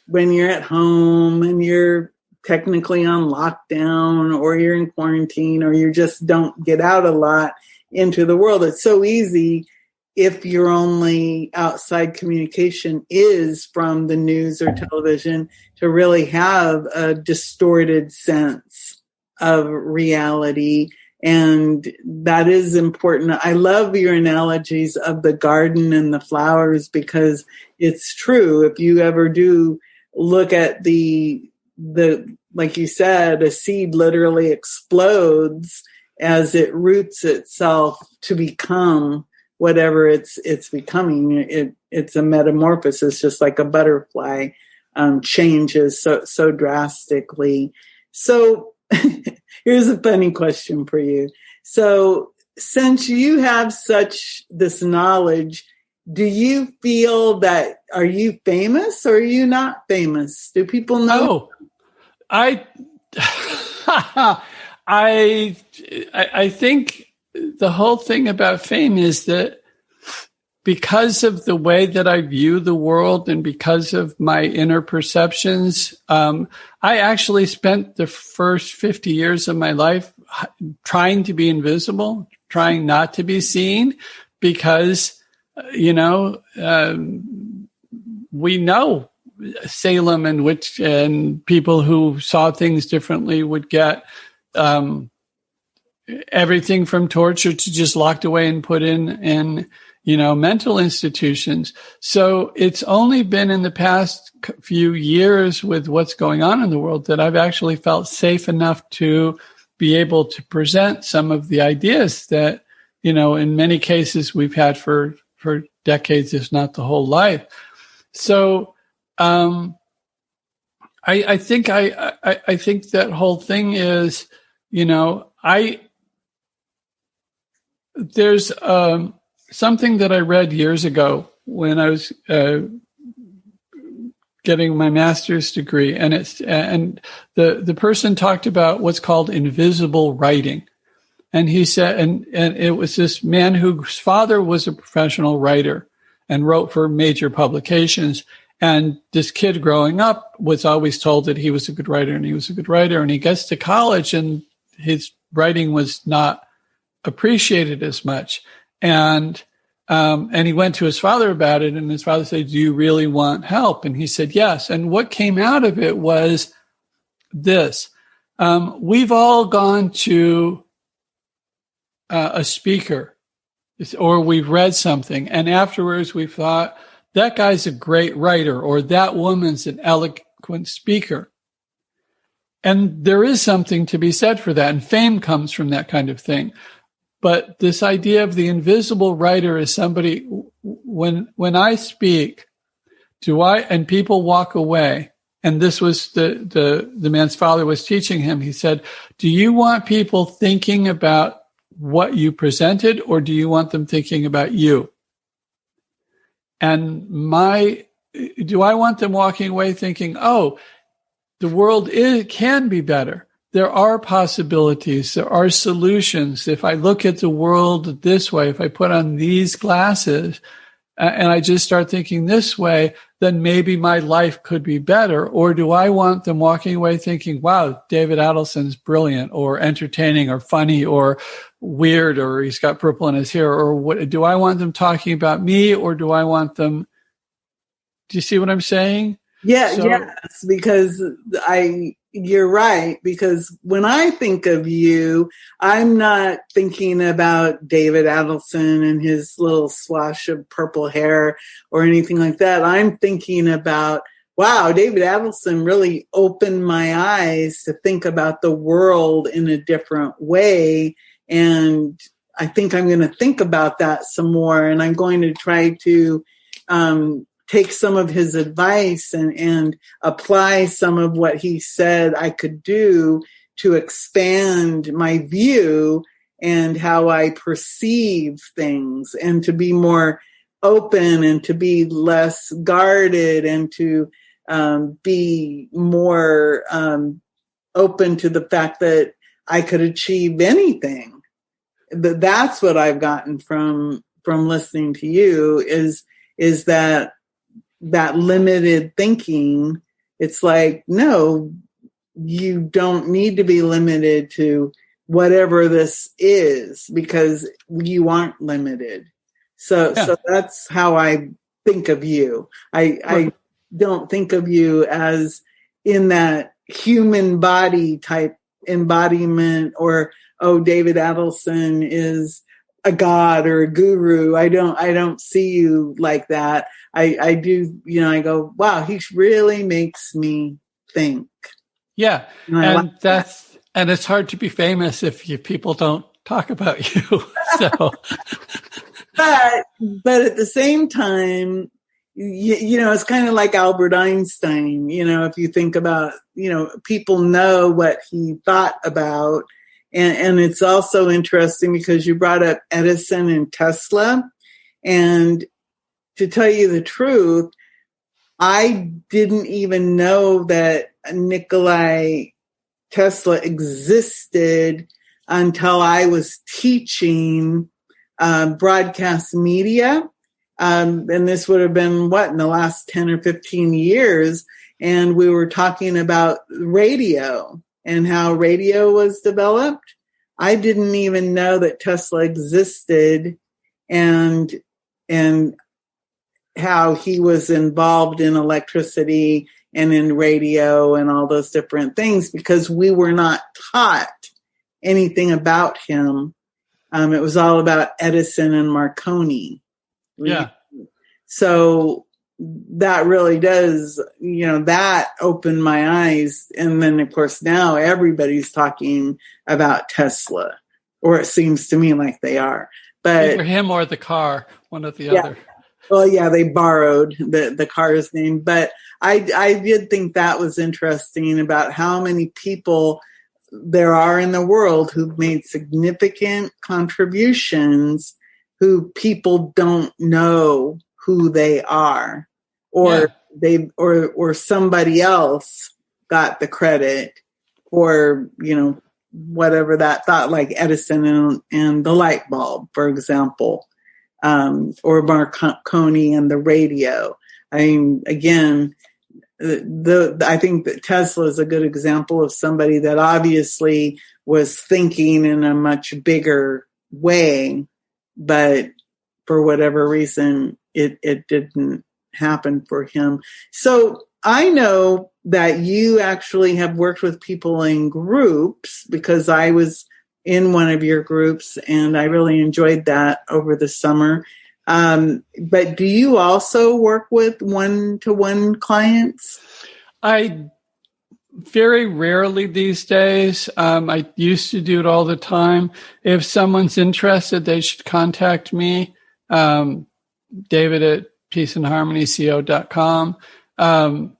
when you're at home and you're technically on lockdown or you're in quarantine or you just don't get out a lot into the world. It's so easy if your only outside communication is from the news or television to really have a distorted sense of reality. And that is important. I love your analogies of the garden and the flowers because it's true. If you ever do look at the like you said, a seed literally explodes as it roots itself to become whatever it's becoming. It's a metamorphosis, just like a butterfly changes so drastically. So here's a funny question for you. So since you have this knowledge, do you feel that, are you famous or are you not famous? Do people know? Oh, I think the whole thing about fame is that because of the way that I view the world and because of my inner perceptions, I actually spent the first 50 years of my life trying to be invisible, trying not to be seen, because, we know Salem and people who saw things differently would get everything from torture to just locked away and put in mental institutions. So it's only been in the past few years with what's going on in the world that I've actually felt safe enough to be able to present some of the ideas that, in many cases we've had for decades, if not the whole life. So, I think that whole thing is, there's something that I read years ago when I was getting my master's degree, and the person talked about what's called invisible writing. And he said, and it was this man whose father was a professional writer and wrote for major publications. And this kid growing up was always told that he was a good writer, and he was a good writer. And he gets to college and his writing was not appreciated as much. And he went to his father about it, and his father said, "Do you really want help?" And he said, "Yes." And what came out of it was this. We've all gone to a speaker, or we've read something, and afterwards we thought, that guy's a great writer, or that woman's an eloquent speaker. And there is something to be said for that, and fame comes from that kind of thing. But this idea of the invisible writer is somebody, when I speak, and people walk away, and this was the man's father was teaching him, he said, do you want people thinking about what you presented, or do you want them thinking about you? And do I want them walking away thinking, oh, the world can be better. There are possibilities. There are solutions. If I look at the world this way, if I put on these glasses and I just start thinking this way, then maybe my life could be better. Or do I want them walking away thinking, wow, David Adelson's brilliant or entertaining or funny or weird, or he's got purple in his hair, or what? Do I want them talking about me, or do I want them? Do you see what I'm saying? Yes, because you're right. Because when I think of you, I'm not thinking about David Adelson and his little swash of purple hair or anything like that. I'm thinking about, wow, David Adelson really opened my eyes to think about the world in a different way. And I think I'm going to think about that some more. And I'm going to try to take some of his advice and apply some of what he said I could do to expand my view and how I perceive things, and to be more open and to be less guarded and to be more open to the fact that I could achieve anything. That's what I've gotten from listening to you is that limited thinking. It's like, no, you don't need to be limited to whatever this is, because you aren't limited. So that's how I think of you. I don't think of you as in that human body type embodiment, or, oh, David Adelson is a god or a guru. I don't see you like that. I do, I go, wow, he really makes me think. Yeah. And it's hard to be famous if people don't talk about you. So, but at the same time, it's kind of like Albert Einstein. If you think about, people know what he thought about. And it's also interesting because you brought up Edison and Tesla. And to tell you the truth, I didn't even know that Nikola Tesla existed until I was teaching broadcast media. And this would have been in the last 10 or 15 years. And we were talking about radio and how radio was developed. I didn't even know that Tesla existed and how he was involved in electricity and in radio and all those different things, because we were not taught anything about him. It was all about Edison and Marconi. Yeah. So that really does, that opened my eyes. And then, of course, now everybody's talking about Tesla, or it seems to me like they are. But either him or the car, one or the other. Well, yeah, they borrowed the car's name. But I did think that was interesting about how many people there are in the world who've made significant contributions who people don't know who they are, or or somebody else got the credit for, whatever that thought, like Edison and the light bulb, for example, or Marconi and the radio. I mean, again, I think that Tesla is a good example of somebody that obviously was thinking in a much bigger way, but for whatever reason, it didn't happen for him. So I know that you actually have worked with people in groups, because I was in one of your groups and I really enjoyed that over the summer. But do you also work with one-to-one clients? I very rarely these days. I used to do it all the time. If someone's interested, they should contact me, David at peaceandharmonyco.com.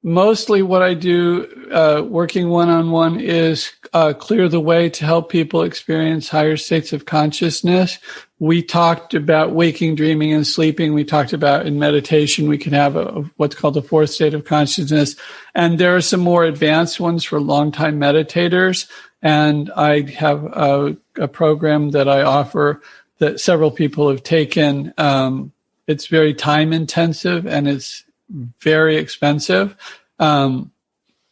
Mostly what I do, working one-on-one, is clear the way to help people experience higher states of consciousness. We talked about waking, dreaming, and sleeping. We talked about in meditation, we can have what's called the fourth state of consciousness. And there are some more advanced ones for long-time meditators. And I have a program that I offer that several people have taken. It's very time-intensive and it's very expensive,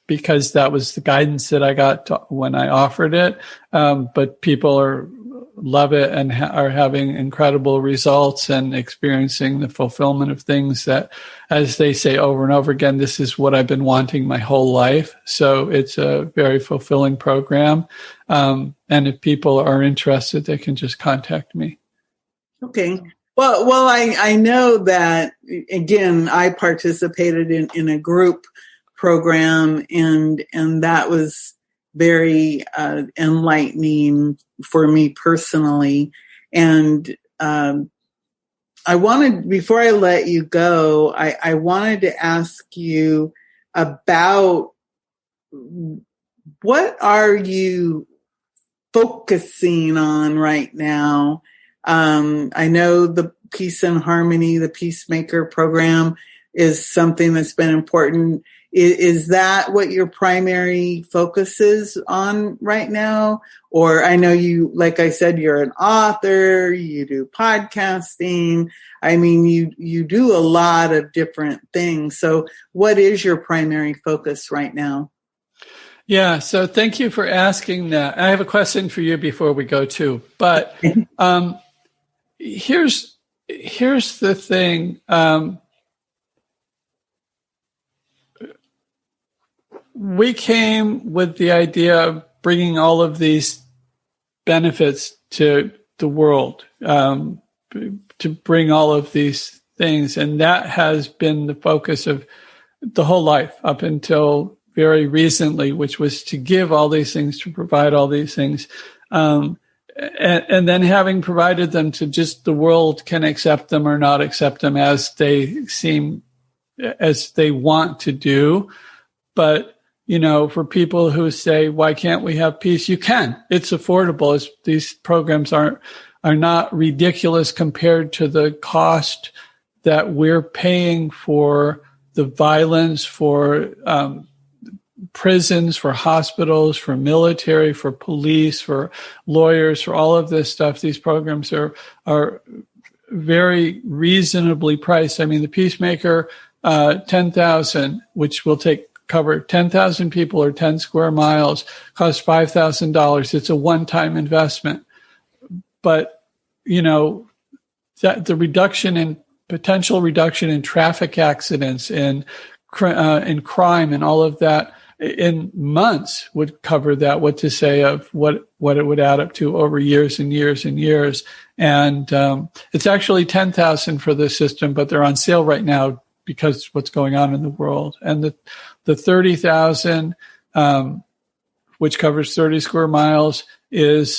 because that was the guidance that I got when I offered it. But people love it and are having incredible results and experiencing the fulfillment of things that, as they say over and over again, this is what I've been wanting my whole life. So it's a very fulfilling program. And if people are interested, they can just contact me. Okay. Well, I know that, again, I participated in a group program and that was very enlightening for me personally. And I wanted, before I let you go, I wanted to ask you about what are you focusing on right now? I know the Peace and Harmony, the PeaceMaker program is something that's been important. Is that what your primary focus is on right now? Or I know you, like I said, you're an author, you do podcasting. I mean, you do a lot of different things. So what is your primary focus right now? Yeah, so thank you for asking that. I have a question for you before we go too. But here's the thing. We came with the idea of bringing all of these benefits to the world, to bring all of these things. And that has been the focus of the whole life up until very recently, which was to give all these things, to provide all these things. And then having provided them, to just the world can accept them or not accept them as they want to do. But, for people who say, why can't we have peace? You can. It's affordable. These programs are not ridiculous compared to the cost that we're paying for the violence, for prisons, for hospitals, for military, for police, for lawyers, for all of this stuff. These programs are very reasonably priced. I mean, the PeaceMaker 10,000, which will cover 10,000 people or 10 square miles, costs $5,000. It's a one-time investment. But, that the potential reduction in traffic accidents, in crime and all of that, in months would cover that. What to say of what it would add up to over years and years and years. And it's actually 10,000 for the system, but they're on sale right now because of what's going on in the world. And the 30,000, which covers 30 square miles, is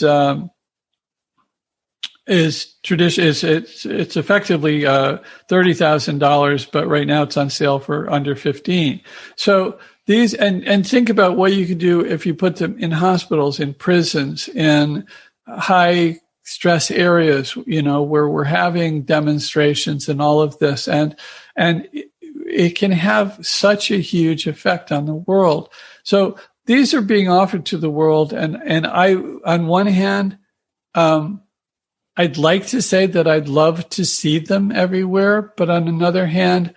tradition. It's effectively $30,000, but right now it's on sale for under 15. So these, and think about what you could do if you put them in hospitals, in prisons, in high stress areas, where we're having demonstrations and all of this. And it can have such a huge effect on the world. So these are being offered to the world. And I, on one hand, I'd like to say that I'd love to see them everywhere, but on another hand,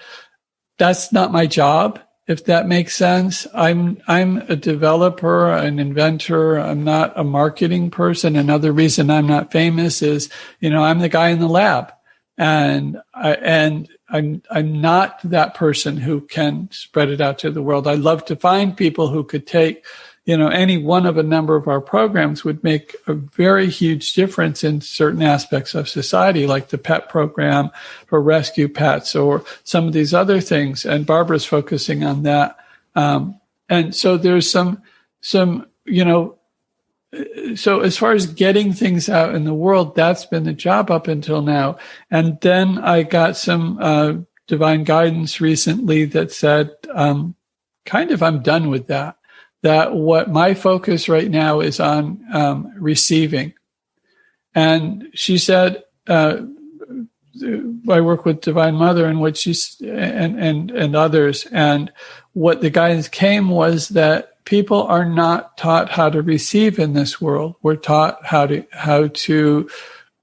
that's not my job, if that makes sense. I'm a developer, an inventor. I'm not a marketing person. Another reason I'm not famous is, I'm the guy in the lab, and I'm not that person who can spread it out to the world. I'd love to find people who could take, any one of a number of our programs would make a very huge difference in certain aspects of society, like the pet program for rescue pets or some of these other things. And Barbara's focusing on that. And so there's some, so as far as getting things out in the world, that's been the job up until now. And then I got some divine guidance recently that said, I'm done with that. That what my focus right now is on receiving. And she said, I work with Divine Mother and what she's and others, and what the guidance came was that people are not taught how to receive in this world. We're taught how to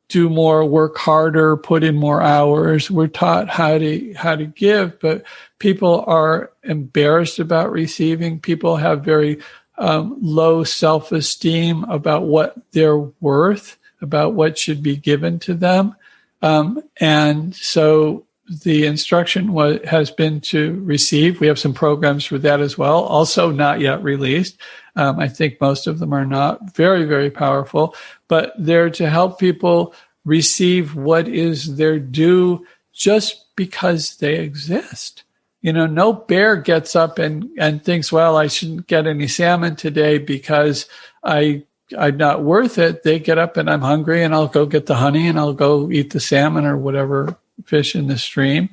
do more, work harder, put in more hours. We're taught how to give, but people are embarrassed about receiving. People have very low self-esteem about what they're worth, about what should be given to them. And so the instruction has been to receive. We have some programs for that as well, also not yet released. I think most of them are not. Very, very powerful, but they're to help people receive what is their due just because they exist. No bear gets up and thinks, well, I shouldn't get any salmon today because I'm not worth it. They get up and I'm hungry and I'll go get the honey and I'll go eat the salmon or whatever fish in the stream.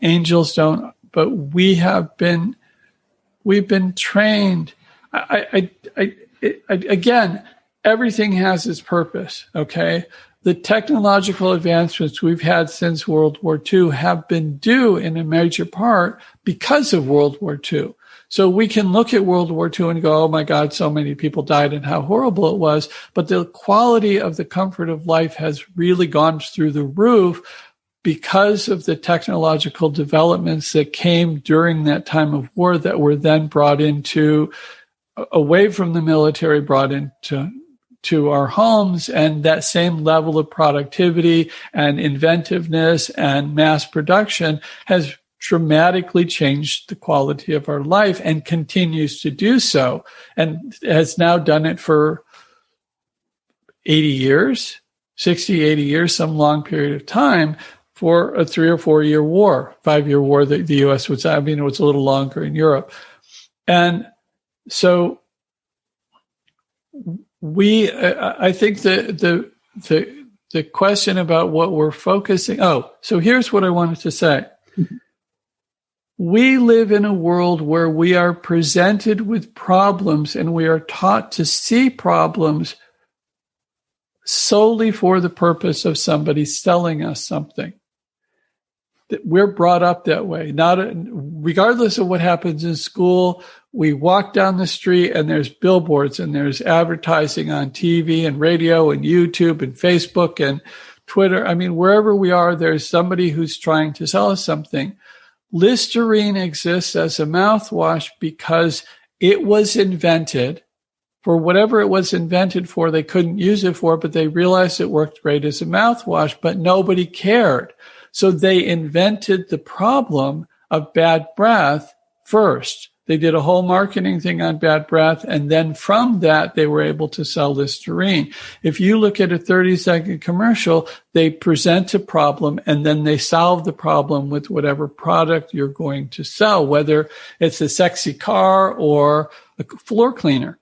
Angels don't, but we've been trained. Again, everything has its purpose. Okay. The technological advancements we've had since World War II have been due in a major part because of World War II. So we can look at World War II and go, oh my God, so many people died and how horrible it was. But the quality of the comfort of life has really gone through the roof because of the technological developments that came during that time of war that were then brought into, away from the military, brought into our homes, and that same level of productivity and inventiveness and mass production has dramatically changed the quality of our life and continues to do so, and has now done it for 80 years, 60, 80 years, some long period of time for a 3 or 4 year war, 5-year war that the U.S. was, it was a little longer in Europe. And so I think the question about what we're focusing. So here's what I wanted to say. We live in a world where we are presented with problems and we are taught to see problems solely for the purpose of somebody selling us something. We're brought up that way. Regardless of what happens in school, we walk down the street and there's billboards and there's advertising on TV and radio and YouTube and Facebook and Twitter. Wherever we are, there's somebody who's trying to sell us something. Listerine exists as a mouthwash because it was invented for whatever it was invented for. They couldn't use it for, but they realized it worked great as a mouthwash, but nobody cared. So they invented the problem of bad breath first. They did a whole marketing thing on bad breath, and then from that, they were able to sell Listerine. If you look at a 30-second commercial, they present a problem, and then they solve the problem with whatever product you're going to sell, whether it's a sexy car or a floor cleaner.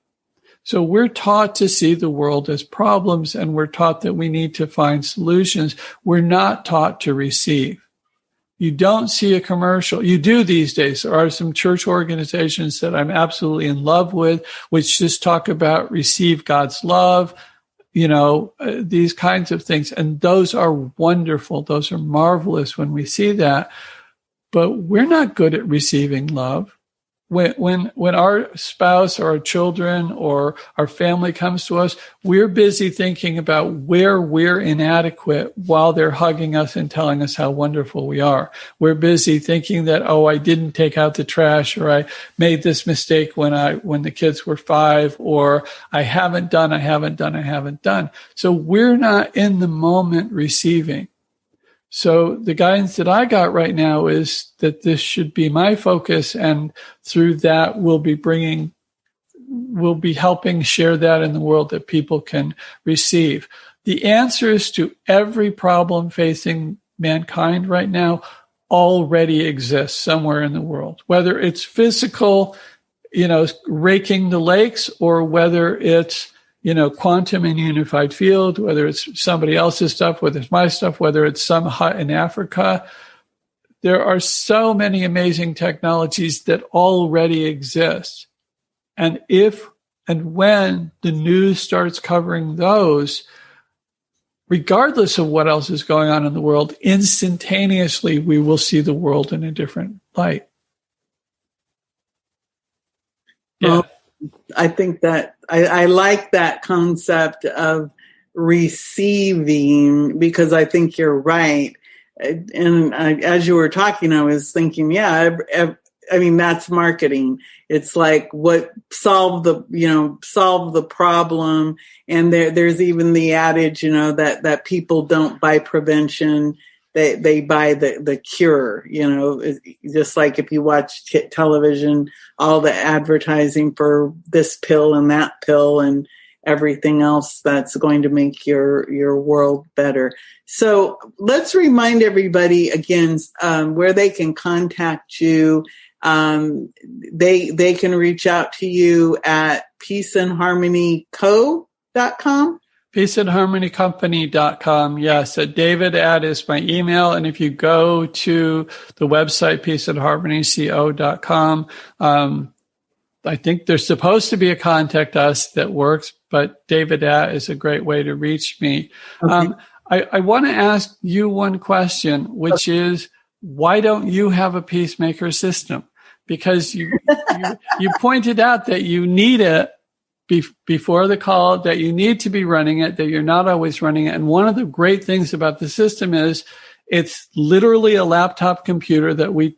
So we're taught to see the world as problems, and we're taught that we need to find solutions. We're not taught to receive. You don't see a commercial. You do these days. There are some church organizations that I'm absolutely in love with, which just talk about receive God's love, these kinds of things. And those are wonderful. Those are marvelous when we see that. but we're not good at receiving love. When our spouse or our children or our family comes to us, we're busy thinking about where we're inadequate while they're hugging us and telling us how wonderful we are. We're busy thinking that, oh, I didn't take out the trash, or I made this mistake when the kids were 5, or I haven't done. So we're not in the moment receiving. So the guidance that I got right now is that this should be my focus, and through that we'll be helping share that in the world that people can receive. The answers to every problem facing mankind right now already exist somewhere in the world, whether it's physical, raking the lakes, or whether it's quantum and unified field, whether it's somebody else's stuff, whether it's my stuff, whether it's some hut in Africa. There are so many amazing technologies that already exist. And if and when the news starts covering those, regardless of what else is going on in the world, instantaneously we will see the world in a different light. Yeah. Well, I think that I like that concept of receiving, because I think you're right. And as you were talking, I was thinking, that's marketing. It's like what solve the problem. And there's even the adage, that people don't buy prevention. They buy the cure, just like if you watch television, all the advertising for this pill and that pill and everything else that's going to make your world better. So let's remind everybody again where they can contact you. They can reach out to you at peaceandharmonyco.com. peaceandharmonycompany.com. Yes, David is my email. And if you go to the website, peaceandharmonyco.com, I think there's supposed to be a contact us that works, but David is a great way to reach me. Okay. I want to ask you one question, which is, why don't you have a PeaceMaker system? Because you pointed out that you need it before the call, that you need to be running it, that you're not always running it. And one of the great things about the system is it's literally a laptop computer that we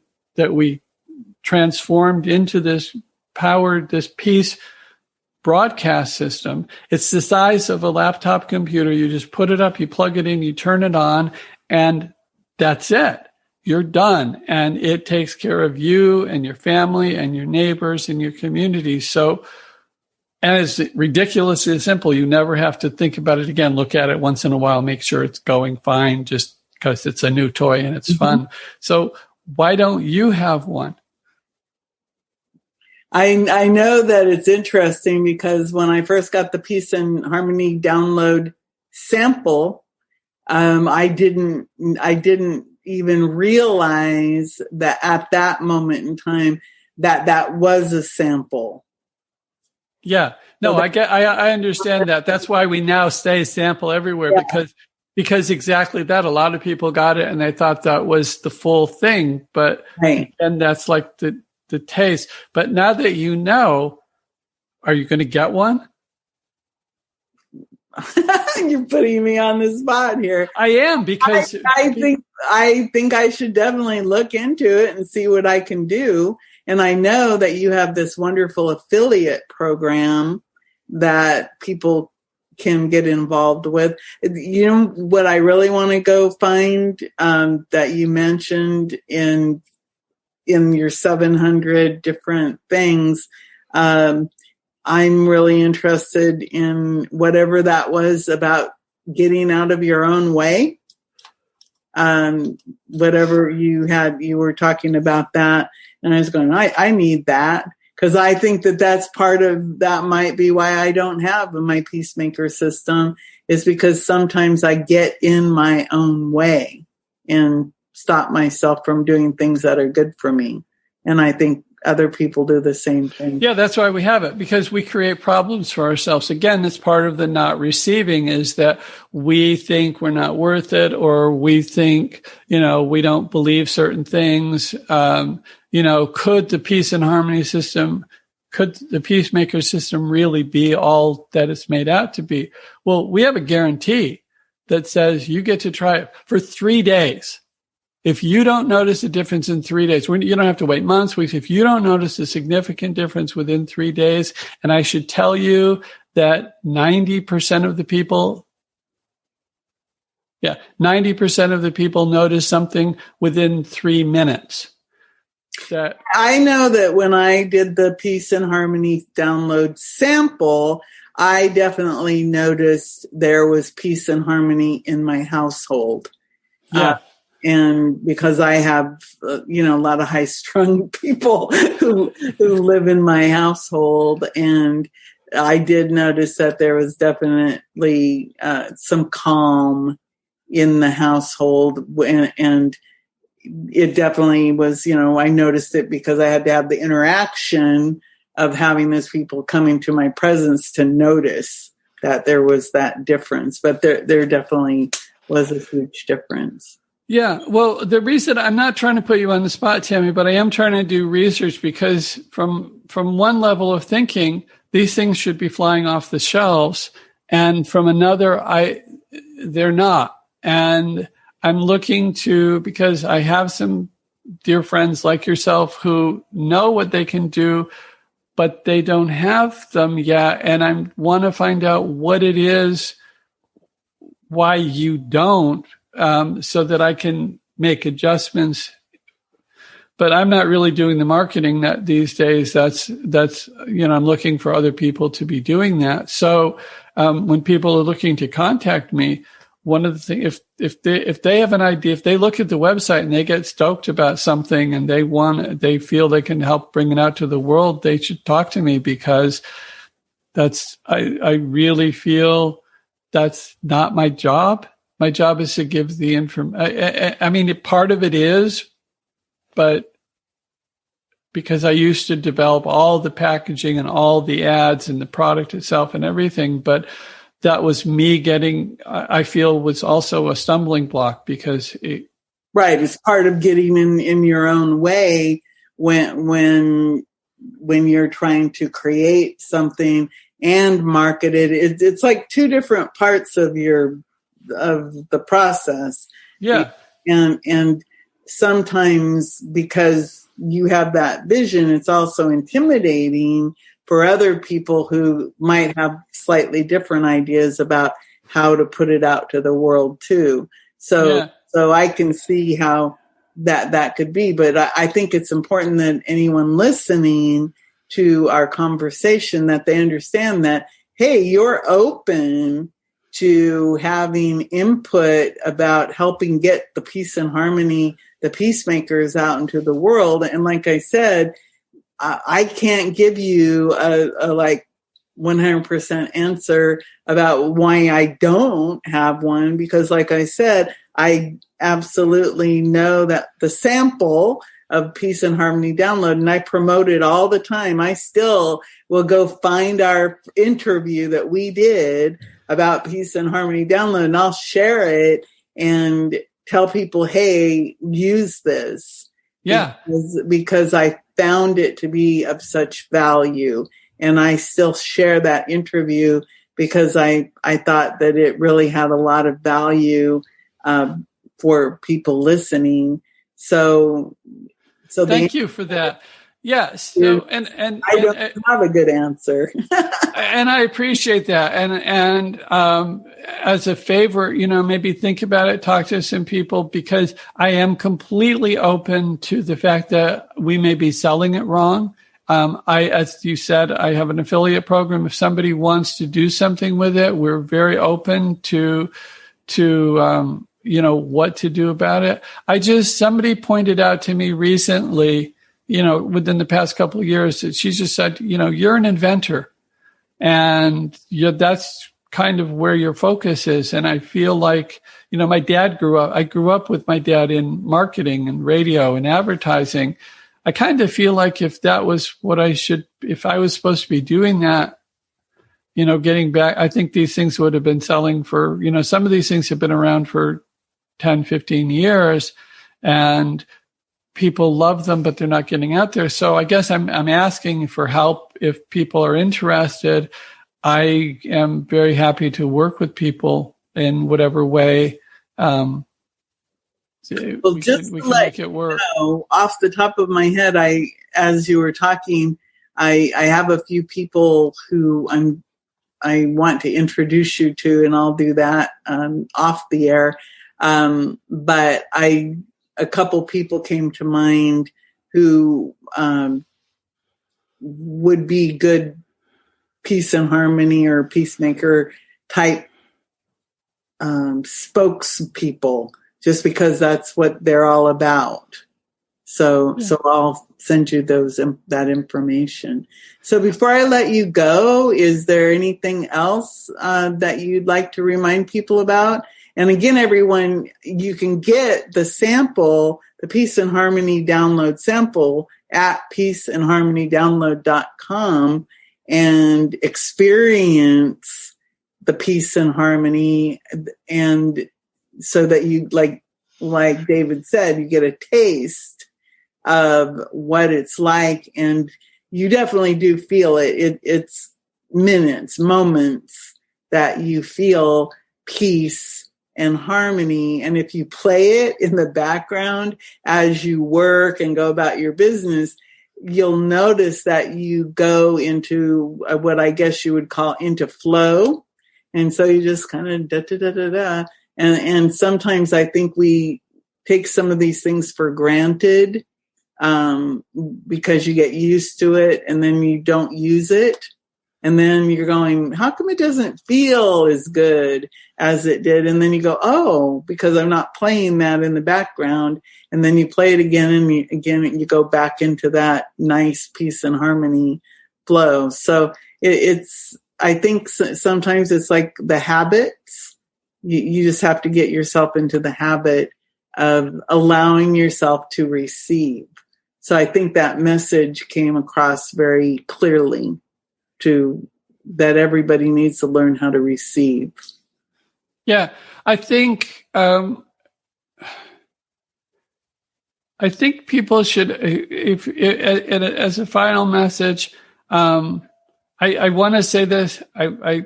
transformed into this peace broadcast system. It's the size of a laptop computer. You just put it up, you plug it in, you turn it on, and that's it. You're done. And it takes care of you and your family and your neighbors and your community. So, and it's ridiculously simple. You never have to think about it again. Look at it once in a while, make sure it's going fine just because it's a new toy and it's fun. So why don't you have one? I know that it's interesting because when I first got the Peace and Harmony download sample, I didn't even realize that at that moment in time that was a sample. Yeah, no, I understand that. That's why we now say sample everywhere, because exactly that. A lot of people got it and they thought that was the full thing, but and that's like the taste. But now that you know, are you going to get one? You're putting me on the spot here. I am, because I think I should definitely look into it and see what I can do. And I know that you have this wonderful affiliate program that people can get involved with. You know what I really want to go find that you mentioned in your 700 different things. I'm really interested in whatever that was about getting out of your own way. Whatever you were talking about that. And I was going, I need that, because I think that's part of that might be why I don't have my PeaceMaker system, is because sometimes I get in my own way and stop myself from doing things that are good for me. And I think other people do the same thing. Yeah, that's why we have it, because we create problems for ourselves. Again, that's part of the not receiving, is that we think we're not worth it, or we think, we don't believe certain things. Could the peace and harmony system, could the PeaceMaker system really be all that it's made out to be? Well, we have a guarantee that says you get to try it for 3 days. If you don't notice a difference in 3 days, you don't have to wait months, weeks. If you don't notice a significant difference within 3 days, and I should tell you that 90% of the people notice something within 3 minutes. I know that when I did the Peace and Harmony download sample, I definitely noticed there was peace and harmony in my household. Yeah. And because I have, a lot of high-strung people who live in my household, and I did notice that there was definitely some calm in the household, and it definitely was, I noticed it because I had to have the interaction of having those people come into my presence to notice that there was that difference. But there definitely was a huge difference. Yeah, well, the reason I'm not trying to put you on the spot, Tammy, but I am trying to do research, because from one level of thinking, these things should be flying off the shelves, and from another, they're not. And I'm looking because I have some dear friends like yourself who know what they can do, but they don't have them yet, and I want to find out what it is, why you don't. So that I can make adjustments, but I'm not really doing the marketing that these days. That's I'm looking for other people to be doing that. So when people are looking to contact me, one of the things, if they have an idea, if they look at the website and they get stoked about something and they feel they can help bring it out to the world, they should talk to me, because I really feel that's not my job. My job is to give the information. I mean, part of it is, but because I used to develop all the packaging and all the ads and the product itself and everything, but that was me I feel was also a stumbling block, because right, it's part of getting in your own way when you're trying to create something and market it. It's like two different parts of the process. Yeah. And sometimes because you have that vision, it's also intimidating for other people who might have slightly different ideas about how to put it out to the world too. So I can see how that could be, but I think it's important that anyone listening to our conversation, that they understand that, hey, you're open to having input about helping get the peace and harmony, the peacemakers out into the world. And like I said, I can't give you a 100% answer about why I don't have one, because like I said, I absolutely know that the sample of Peace and Harmony download, and I promote it all the time. I still will go find our interview that we did about Peace and Harmony download, and I'll share it and tell people, hey, use this. Yeah. Because I found it to be of such value. And I still share that interview because I thought that it really had a lot of value for people listening. So thank you for that. Yes. So, and I don't have a good answer. And I appreciate that. And as a favor, maybe think about it, talk to some people, because I am completely open to the fact that we may be selling it wrong. As you said, I have an affiliate program. If somebody wants to do something with it, we're very open to what to do about it. Somebody pointed out to me recently, within the past couple of years, that she just said, you're an inventor, and that's kind of where your focus is. And I feel like, I grew up with my dad in marketing and radio and advertising. I kind of feel like if that was what if I was supposed to be doing that, getting back, I think these things would have been selling for, some of these things have been around for 10, 15 years and people love them, but they're not getting out there. So I guess I'm asking for help. If people are interested, I am very happy to work with people in whatever way. Well, we can make it work. Off the top of my head, as you were talking, I have a few people who I want to introduce you to, and I'll do that off the air. But a couple people came to mind who would be good peace and harmony or peacemaker type spokespeople, just because that's what they're all about. So I'll send you that information. So before I let you go, is there anything else that you'd like to remind people about? And again, everyone, you can get the sample, the Peace and Harmony download sample at peaceandharmonydownload.com and experience the peace and harmony. And so that you, like David said, you get a taste of what it's like. And you definitely do feel it. It's moments that you feel peace and harmony. And if you play it in the background as you work and go about your business, you'll notice that you go into what I guess you would call into flow. And so you just kind of da-da-da-da-da. And sometimes I think we take some of these things for granted because you get used to it and then you don't use it. And then you're going, how come it doesn't feel as good as it did? And then you go, oh, because I'm not playing that in the background. And then you play it again and you go back into that nice peace and harmony flow. So I think sometimes it's like the habits. You just have to get yourself into the habit of allowing yourself to receive. So I think that message came across very clearly that everybody needs to learn how to receive. Yeah, I think people should, as a final message, I want to say this. I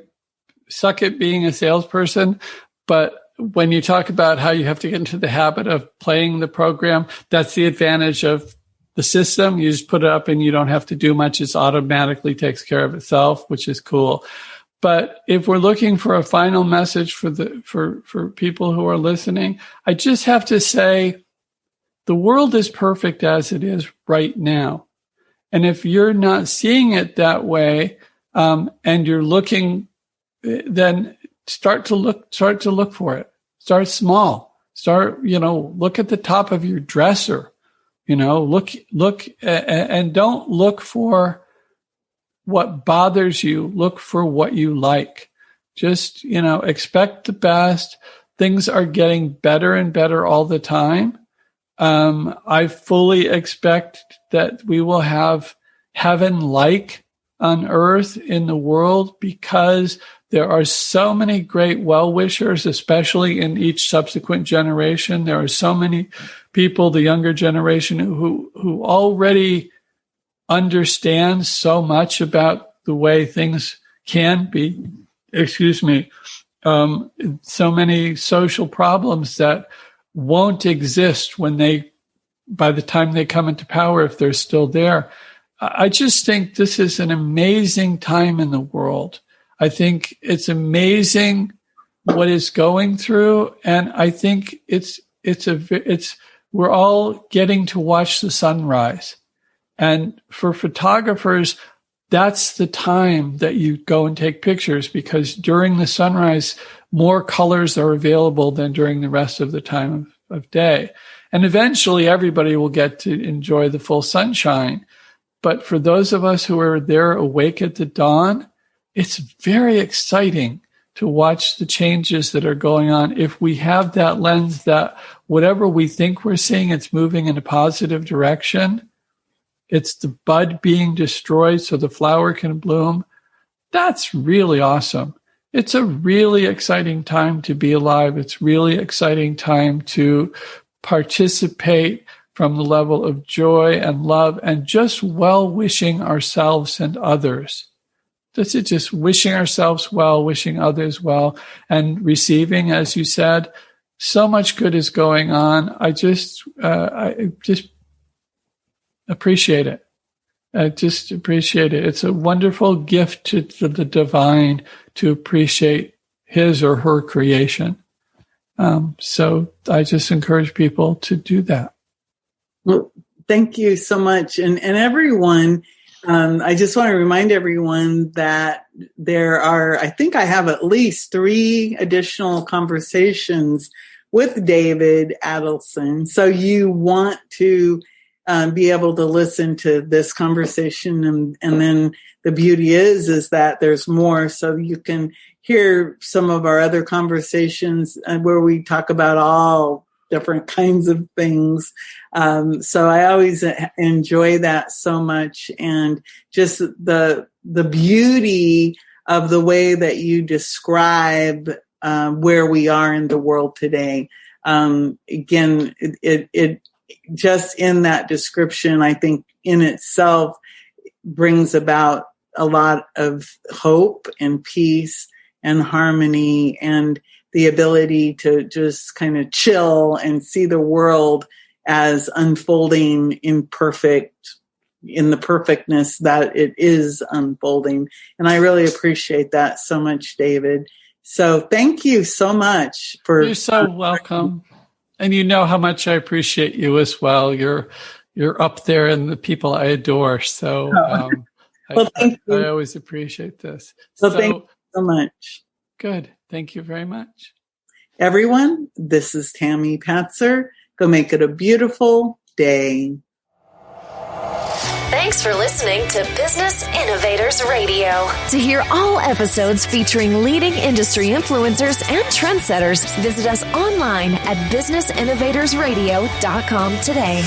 suck at being a salesperson, but when you talk about how you have to get into the habit of playing the program, that's the advantage of the system. You just put it up and you don't have to do much. It automatically takes care of itself, which is cool. But if we're looking for a final message for people who are listening, I just have to say the world is perfect as it is right now. And if you're not seeing it that way, and you're looking, then start to look for it. Start small. Look at the top of your dresser. Look, and don't look for what bothers you. Look for what you like. Just, expect the best. Things are getting better and better all the time. I fully expect that we will have heaven-like on earth in the world because there are so many great well-wishers, especially in each subsequent generation. There are so many people, the younger generation, who already understand so much about the way things can be. So many social problems that won't exist by the time they come into power, if they're still there. I just think this is an amazing time in the world. I think it's amazing what is going through, and I think we're all getting to watch the sunrise. And for photographers, that's the time that you go and take pictures, because during the sunrise, more colors are available than during the rest of the time of day. And eventually everybody will get to enjoy the full sunshine. But for those of us who are there awake at the dawn, it's very exciting to watch the changes that are going on. If we have that lens that whatever we think we're seeing, it's moving in a positive direction, It's the bud being destroyed so the flower can bloom. That's really awesome. It's a really exciting time to be alive. It's really exciting time to participate from the level of joy and love and just well-wishing ourselves and others. This is just wishing ourselves well, wishing others well, and receiving, as you said. So much good is going on. I just appreciate it. I just appreciate it. It's a wonderful gift to the divine to appreciate his or her creation. So I just encourage people to do that. Well, thank you so much. And everyone, I just want to remind everyone that there are, I think I have at least 3 additional conversations with David Adelson. So you want to be able to listen to this conversation. And then the beauty is that there's more. So you can hear some of our other conversations where we talk about all different kinds of things. So I always enjoy that so much. And just the beauty of the way that you describe where we are in the world today. Again, it just in that description, I think in itself brings about a lot of hope and peace and harmony and the ability to just kind of chill and see the world as unfolding in the perfectness that it is unfolding. And I really appreciate that so much, David. So thank you so much for. You're so welcome. And you know how much I appreciate you as well. You're up there in the people I adore. So thank you. I always appreciate this. So thank you so much. Good. Thank you very much. Everyone, this is Tammy Patzer. Go make it a beautiful day. Thanks for listening to Business Innovators Radio. To hear all episodes featuring leading industry influencers and trendsetters, visit us online at businessinnovatorsradio.com today.